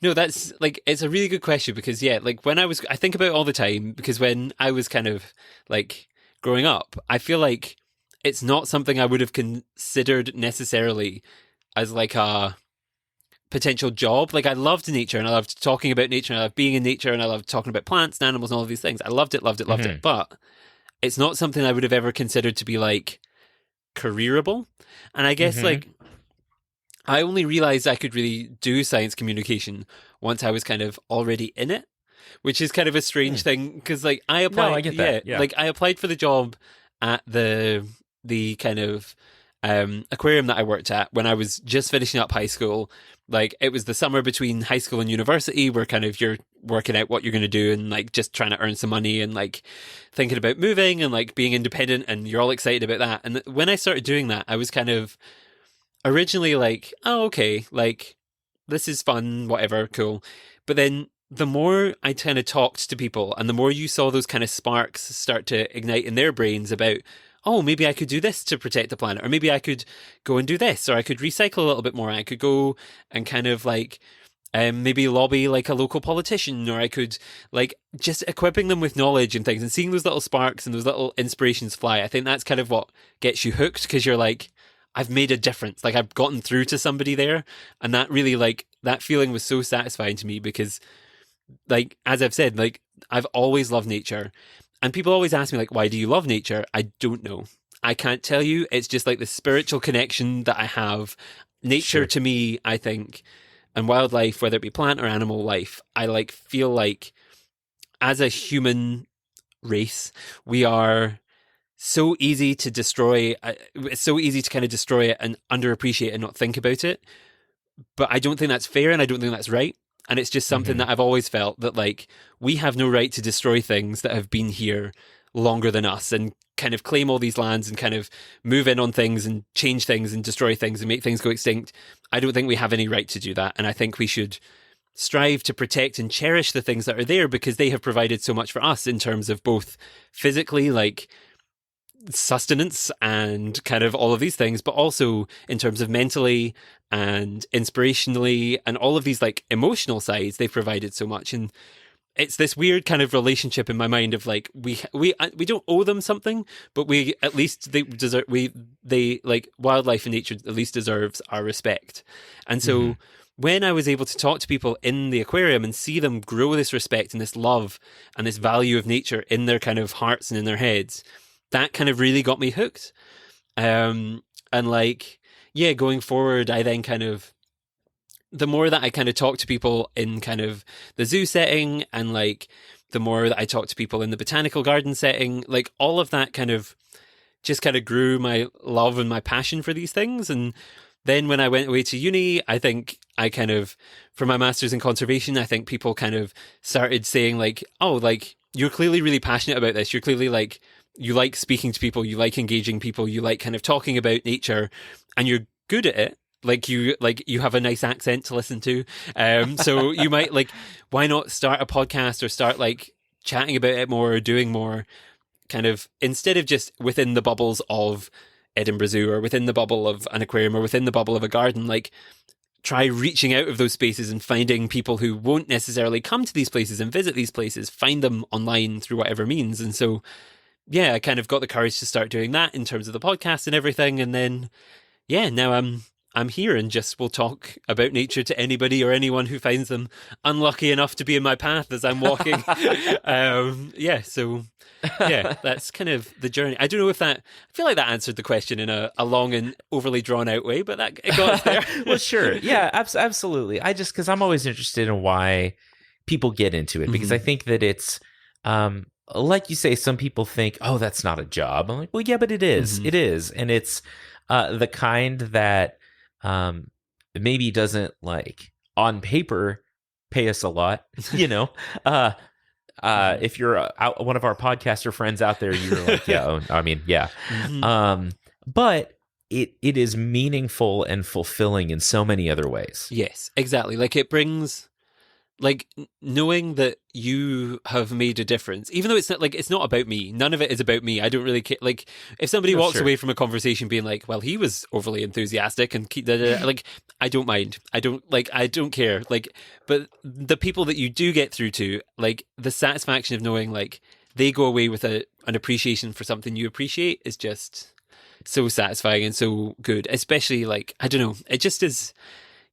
No, that's like, it's a really good question, because like when I think about it all the time, because when I was kind of like growing up, I feel like it's not something I would have considered necessarily as like a potential job. Like, I loved nature, and I loved talking about nature, and I loved being in nature, and I loved talking about plants and animals and all of these things. I loved it. But it's not something I would have ever considered to be like careerable. And I guess like, I only realized I could really do science communication once I was kind of already in it, which is kind of a strange thing, because like I applied. No, I get that. Yeah. Like I applied for the job at the kind of aquarium that I worked at when I was just finishing up high school. Like, it was the summer between high school and university, where kind of you're working out what you're going to do and like just trying to earn some money and like thinking about moving and like being independent, and you're all excited about that. And when I started doing that, I was kind of originally like, oh, okay, like this is fun, whatever, cool. But then the more I kind of talked to people, and the more you saw those kind of sparks start to ignite in their brains about, oh, maybe I could do this to protect the planet, or maybe I could go and do this, or I could recycle a little bit more. I could go and kind of like maybe lobby like a local politician, or I could like just equipping them with knowledge and things, and seeing those little sparks and those little inspirations fly. I think that's kind of what gets you hooked, because you're like, I've made a difference. Like, I've gotten through to somebody there. And that really, like, that feeling was so satisfying to me, because like, as I've said, like, I've always loved nature. And people always ask me, like, why do you love nature? I don't know. I can't tell you. It's just like the spiritual connection that I have. Nature to me, I think, and wildlife, whether it be plant or animal life, I like feel like as a human race, we are so easy to destroy. It's so easy to kind of destroy it and underappreciate and not think about it. But I don't think that's fair, and I don't think that's right. And it's just something that I've always felt that like we have no right to destroy things that have been here longer than us and kind of claim all these lands and kind of move in on things and change things and destroy things and make things go extinct. I don't think we have any right to do that. And I think we should strive to protect and cherish the things that are there because they have provided so much for us in terms of both physically, like sustenance and kind of all of these things, but also in terms of mentally and inspirationally and all of these like emotional sides. They've provided so much. And it's this weird kind of relationship in my mind of like we don't owe them something, but we at least they deserve they like wildlife and nature at least deserves our respect. And so when I was able to talk to people in the aquarium and see them grow this respect and this love and this value of nature in their kind of hearts and in their heads, that kind of really got me hooked. And like, yeah, going forward, I then kind of, the more that I kind of talk to people in kind of the zoo setting and like the more that I talk to people in the botanical garden setting, like all of that kind of just kind of grew my love and my passion for these things. And then when I went away to uni, I think I kind of, for my master's in conservation, I think people kind of started saying like, oh, like you're clearly really passionate about this. You're clearly like, you like speaking to people, you like engaging people, you like kind of talking about nature and you're good at it. Like you have a nice accent to listen to. So you might like, why not start a podcast or start like chatting about it more or doing more kind of, instead of just within the bubbles of Edinburgh Zoo or within the bubble of an aquarium or within the bubble of a garden, like try reaching out of those spaces and finding people who won't necessarily come to these places and visit these places, find them online through whatever means. And so, yeah, I kind of got the courage to start doing that in terms of the podcast and everything. And then, yeah, now I'm here and just will talk about nature to anybody or anyone who finds them unlucky enough to be in my path as I'm walking. So that's kind of the journey. I don't know if that, I feel like that answered the question in a long and overly drawn out way, but that it got us there. Well, sure. Yeah, absolutely. Because I'm always interested in why people get into it, because I think that it's, like you say, some people think, oh, that's not a job. I'm like, well, yeah, but it is. It is. And it's the kind that maybe doesn't like on paper pay us a lot, you know. If you're one of our podcaster friends out there, you're like, yeah, I mean, yeah. But it is meaningful and fulfilling in so many other ways. Yes, exactly. Like it brings, like knowing that you have made a difference, even though it's not like, it's not about me. None of it is about me. I don't really care. Like if somebody walks away from a conversation being like, well, he was overly enthusiastic and like, I don't mind. I don't care. Like, but the people that you do get through to, like the satisfaction of knowing like they go away with an appreciation for something you appreciate is just so satisfying and so good. Especially like, I don't know, it just is.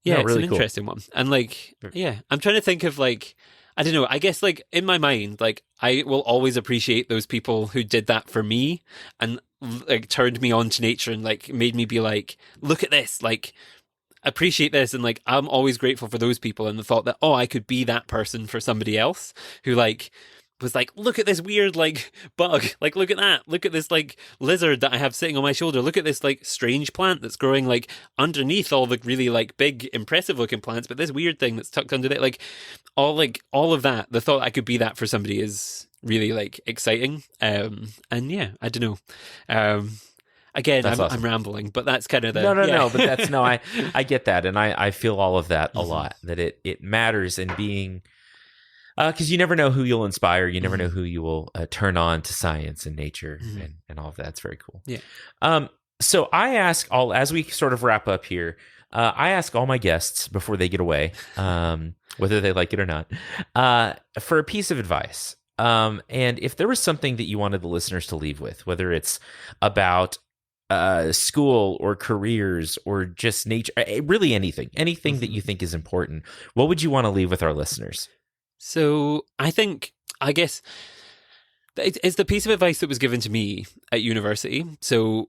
Yeah, it's really an interesting one. And like, yeah, I'm trying to think of like, I don't know, I guess like in my mind, like I will always appreciate those people who did that for me and like turned me on to nature and like made me be like, look at this, like appreciate this. And like, I'm always grateful for those people and the thought that, oh, I could be that person for somebody else who like was like, look at this weird like bug, like look at that, look at this like lizard that I have sitting on my shoulder, look at this like strange plant that's growing like underneath all the really like big impressive looking plants, but this weird thing that's tucked under there, like all of that, the thought I could be that for somebody is really like exciting. And yeah, I don't know, again, I'm, awesome. I'm rambling, but that's kind of the no, but that's I get that, and I feel all of that a lot, that it matters in being. Because you never know who you'll inspire. You never know who you will turn on to science and nature and all of that. It's very cool. Yeah. So I ask as we sort of wrap up here, I ask all my guests before they get away, whether they like it or not, for a piece of advice. And if there was something that you wanted the listeners to leave with, whether it's about school or careers or just nature, really anything that you think is important, what would you want to leave with our listeners? So I guess it's the piece of advice that was given to me at university. So,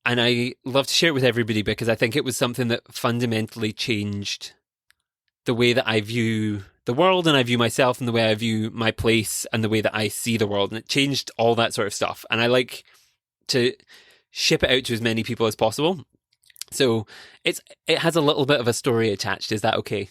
and I love to share it with everybody because I think it was something that fundamentally changed the way that I view the world and I view myself and the way I view my place and the way that I see the world. And it changed all that sort of stuff. And I like to ship it out to as many people as possible. So it has a little bit of a story attached. Is that okay?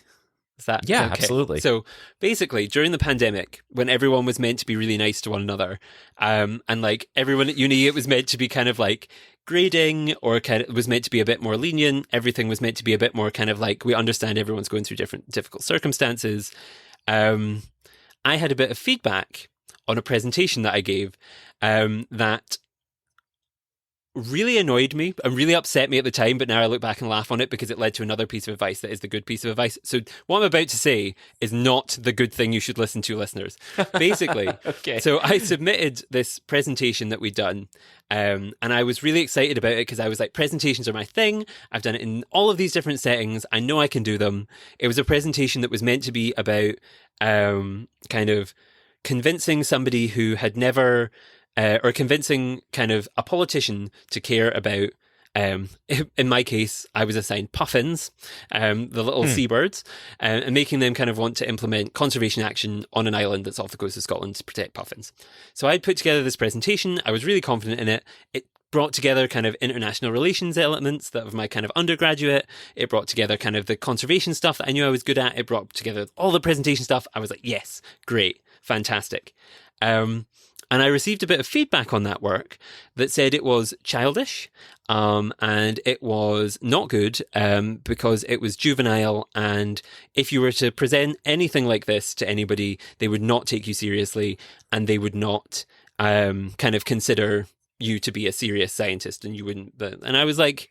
Is Yeah, that okay? absolutely. So basically, during the pandemic, when everyone was meant to be really nice to one another, and like everyone at uni, it was meant to be kind of like grading, or kind of was meant to be a bit more lenient. Everything was meant to be a bit more kind of like, we understand everyone's going through different difficult circumstances. I had a bit of feedback on a presentation that I gave that really annoyed me and really upset me at the time, but now I look back and laugh on it because it led to another piece of advice that is the good piece of advice. So what I'm about to say is not the good thing you should listen to, listeners. Basically, Okay. so I submitted this presentation that we'd done, and I was really excited about it because I was like, presentations are my thing. I've done it in all of these different settings. I know I can do them. It was a presentation that was meant to be about kind of convincing somebody who had never or convincing kind of a politician to care about, in my case, I was assigned puffins, the little seabirds, and making them kind of want to implement conservation action on an island that's off the coast of Scotland to protect puffins. So I'd put together this presentation. I was really confident in it. It brought together kind of international relations elements that of my kind of undergraduate. It brought together kind of the conservation stuff that I knew I was good at. It brought together all the presentation stuff. I was like, yes, great, fantastic. And I received a bit of feedback on that work that said it was childish, and it was not good because it was juvenile. And if you were to present anything like this to anybody, they would not take you seriously, and they would not kind of consider you to be a serious scientist, and you wouldn't. And I was like,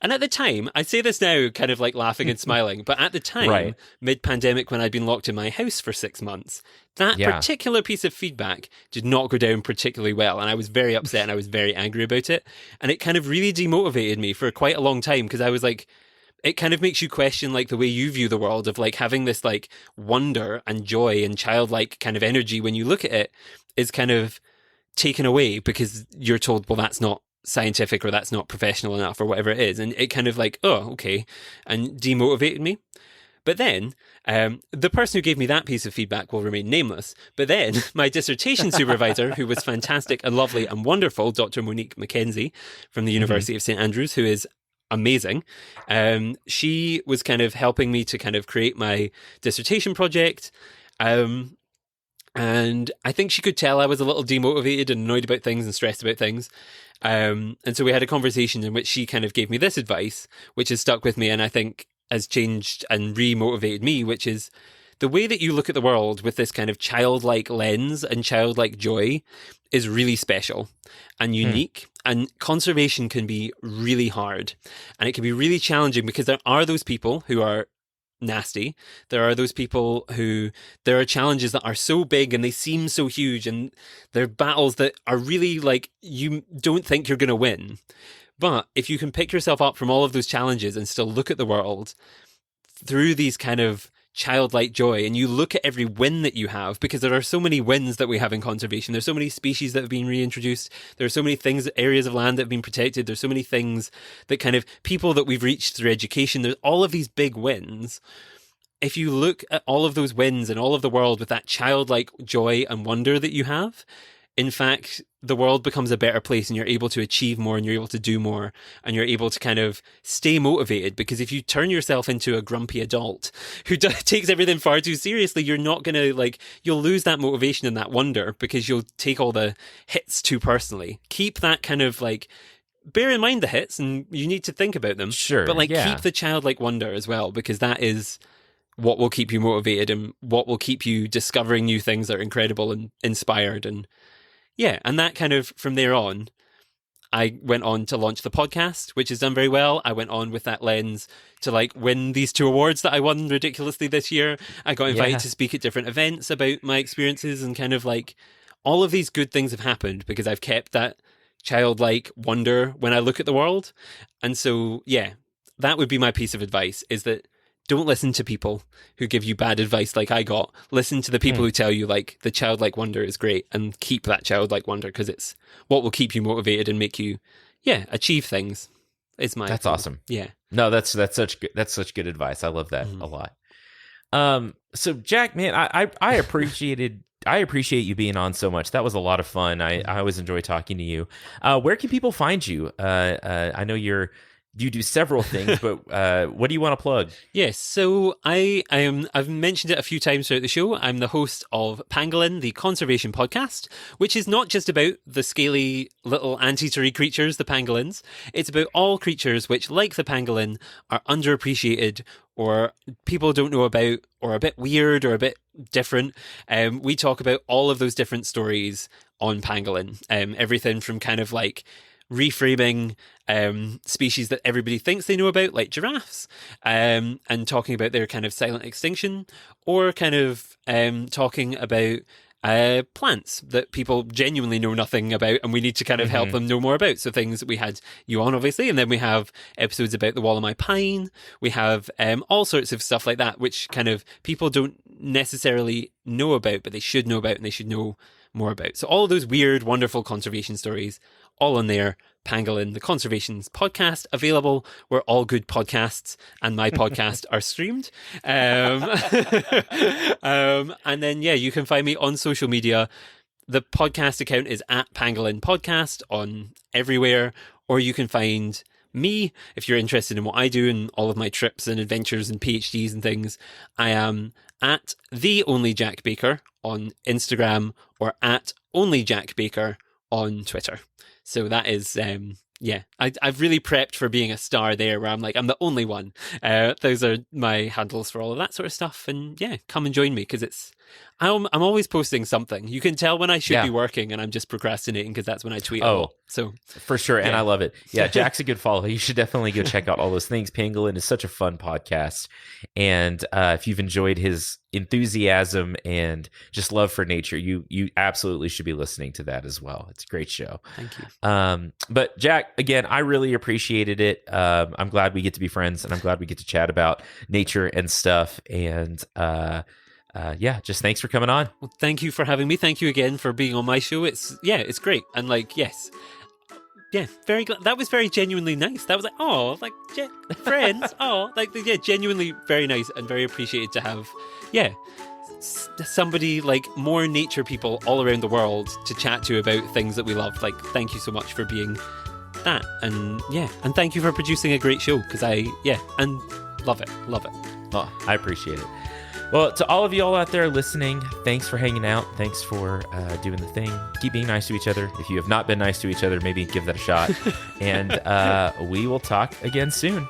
and at the time, I say this now kind of like laughing and smiling, but at the time, Right. mid-pandemic, when I'd been locked in my house for 6 months, that particular piece of feedback did not go down particularly well. And I was very upset and I was very angry about it. And it kind of really demotivated me for quite a long time because I was like, it kind of makes you question like the way you view the world, of like having this like wonder and joy and childlike kind of energy when you look at it is kind of taken away because you're told, well, that's not scientific or that's not professional enough or whatever it is. And it kind of like, oh, okay, and demotivated me. But then the person who gave me that piece of feedback will remain nameless. But then my dissertation supervisor, who was fantastic and lovely and wonderful, Dr. Monique Mackenzie from the University of St. Andrews, who is amazing. She was kind of helping me to kind of create my dissertation project. And I think she could tell I was a little demotivated and annoyed about things and stressed about things. And so we had a conversation in which she kind of gave me this advice, which has stuck with me and I think has changed and re-motivated me, which is the way that you look at the world with this kind of childlike lens and childlike joy is really special and unique. And conservation can be really hard and it can be really challenging because there are those people who are nasty. There are those people who, there are challenges that are so big and they seem so huge and they're battles that are really like, you don't think you're going to win. But if you can pick yourself up from all of those challenges and still look at the world through these kind of childlike joy, and you look at every win that you have, because there are so many wins that we have in conservation. There's so many species that have been reintroduced. There are so many things, areas of land that have been protected. There's so many things that kind of people that we've reached through education. There's all of these big wins. If you look at all of those wins and all of the world with that childlike joy and wonder that you have, in fact, the world becomes a better place and you're able to achieve more and you're able to do more and you're able to kind of stay motivated. Because if you turn yourself into a grumpy adult who takes everything far too seriously, you're not going to like, you'll lose that motivation and that wonder because you'll take all the hits too personally. Keep that kind of like, bear in mind the hits and you need to think about them. Sure. But like yeah. keep the childlike wonder as well, because that is what will keep you motivated and what will keep you discovering new things that are incredible and inspired. And yeah, and that kind of, from there on, I went on to launch the podcast, which has done very well. I went on with that lens to like win these 2 awards that I won ridiculously this year. I got invited to speak at different events about my experiences, and kind of like all of these good things have happened because I've kept that childlike wonder when I look at the world. And so, yeah, that would be my piece of advice, is that don't listen to people who give you bad advice like I got. Listen to the people who tell you like the childlike wonder is great, and keep that childlike wonder because it's what will keep you motivated and make you, achieve things. Is my That's awesome. Yeah. No, that's such good advice. I love that a lot. So Jack, man, I appreciate you being on so much. That was a lot of fun. I always enjoy talking to you. Where can people find you? I know You do several things, but what do you want to plug? Yes, so I've mentioned it a few times throughout the show. I'm the host of Pangolin, the conservation podcast, which is not just about the scaly little anteatery creatures, the pangolins. It's about all creatures which, like the pangolin, are underappreciated or people don't know about, or a bit weird or a bit different. We talk about all of those different stories on Pangolin. Everything from kind of like reframing species that everybody thinks they know about, like giraffes, and talking about their kind of silent extinction, or kind of talking about plants that people genuinely know nothing about and we need to kind of help them know more about. So things that we had you on, obviously, and then we have episodes about the Wall-of-My Pine. We have all sorts of stuff like that, which kind of people don't necessarily know about, but they should know about and they should know more about. So all of those weird, wonderful conservation stories, all on there. Pangolin, the Conservations podcast, available where all good podcasts and my podcast are streamed. And then, yeah, you can find me on social media. The podcast account is at Pangolin Podcast on everywhere, or you can find me if you're interested in what I do and all of my trips and adventures and PhDs and things. I am at the Only Jack Baker on Instagram, or at Only Jack Baker on Twitter. So that is, I've really prepped for being a star there, where I'm like, I'm the only one. Those are my handles for all of that sort of stuff. And yeah, come and join me, because I'm always posting something. You can tell when I should be working and I'm just procrastinating, because that's when I tweet. So for sure. And I love it. Yeah, Jack's a good follow. You should definitely go check out all those things. Pangolin is such a fun podcast. And if you've enjoyed his enthusiasm and just love for nature, you absolutely should be listening to that as well. It's a great show. Thank you. But Jack, again, I really appreciated it. I'm glad we get to be friends, and I'm glad we get to chat about nature and stuff. And just thanks for coming on. Well, thank you for having me. Thank you again for being on my show. It's great. And very glad. That was very genuinely nice. That was like, friends. Genuinely very nice and very appreciated to have, somebody like more nature people all around the world to chat to about things that we love. Like, thank you so much for being that. And thank you for producing a great show, because and love it. Oh, I appreciate it. Well, to all of you all out there listening, thanks for hanging out. Thanks for doing the thing. Keep being nice to each other. If you have not been nice to each other, maybe give that a shot. And we will talk again soon.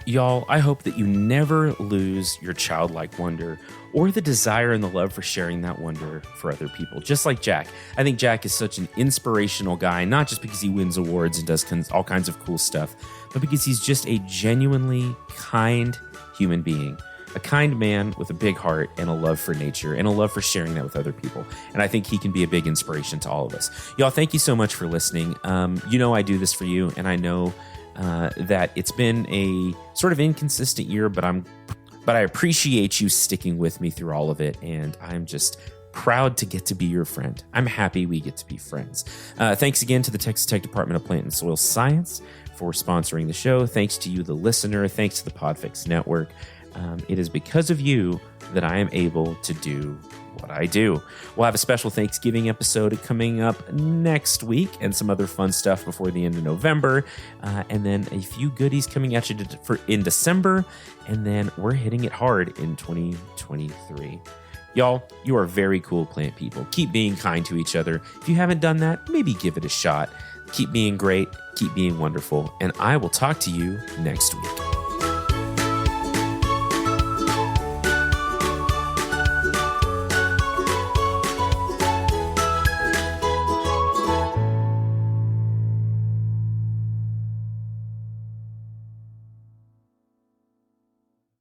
Y'all, I hope that you never lose your childlike wonder or the desire and the love for sharing that wonder for other people. Just like Jack. I think Jack is such an inspirational guy, not just because he wins awards and does all kinds of cool stuff, but because he's just a genuinely kind human being. A kind man with a big heart and a love for nature and a love for sharing that with other people. And I think he can be a big inspiration to all of us. Y'all, thank you so much for listening. I do this for you, and I know that it's been a sort of inconsistent year, but I appreciate you sticking with me through all of it, and I'm just proud to get to be your friend. I'm happy we get to be friends. Thanks again to the Texas Tech Department of Plant and Soil Science for sponsoring the show. Thanks to you, the listener. Thanks to the Podfix Network. It is because of you that I am able to do what I do. We'll have a special Thanksgiving episode coming up next week, and some other fun stuff before the end of November. And then a few goodies coming at you in December. And then we're hitting it hard in 2023. Y'all, you are very cool plant people. Keep being kind to each other. If you haven't done that, maybe give it a shot. Keep being great. Keep being wonderful. And I will talk to you next week.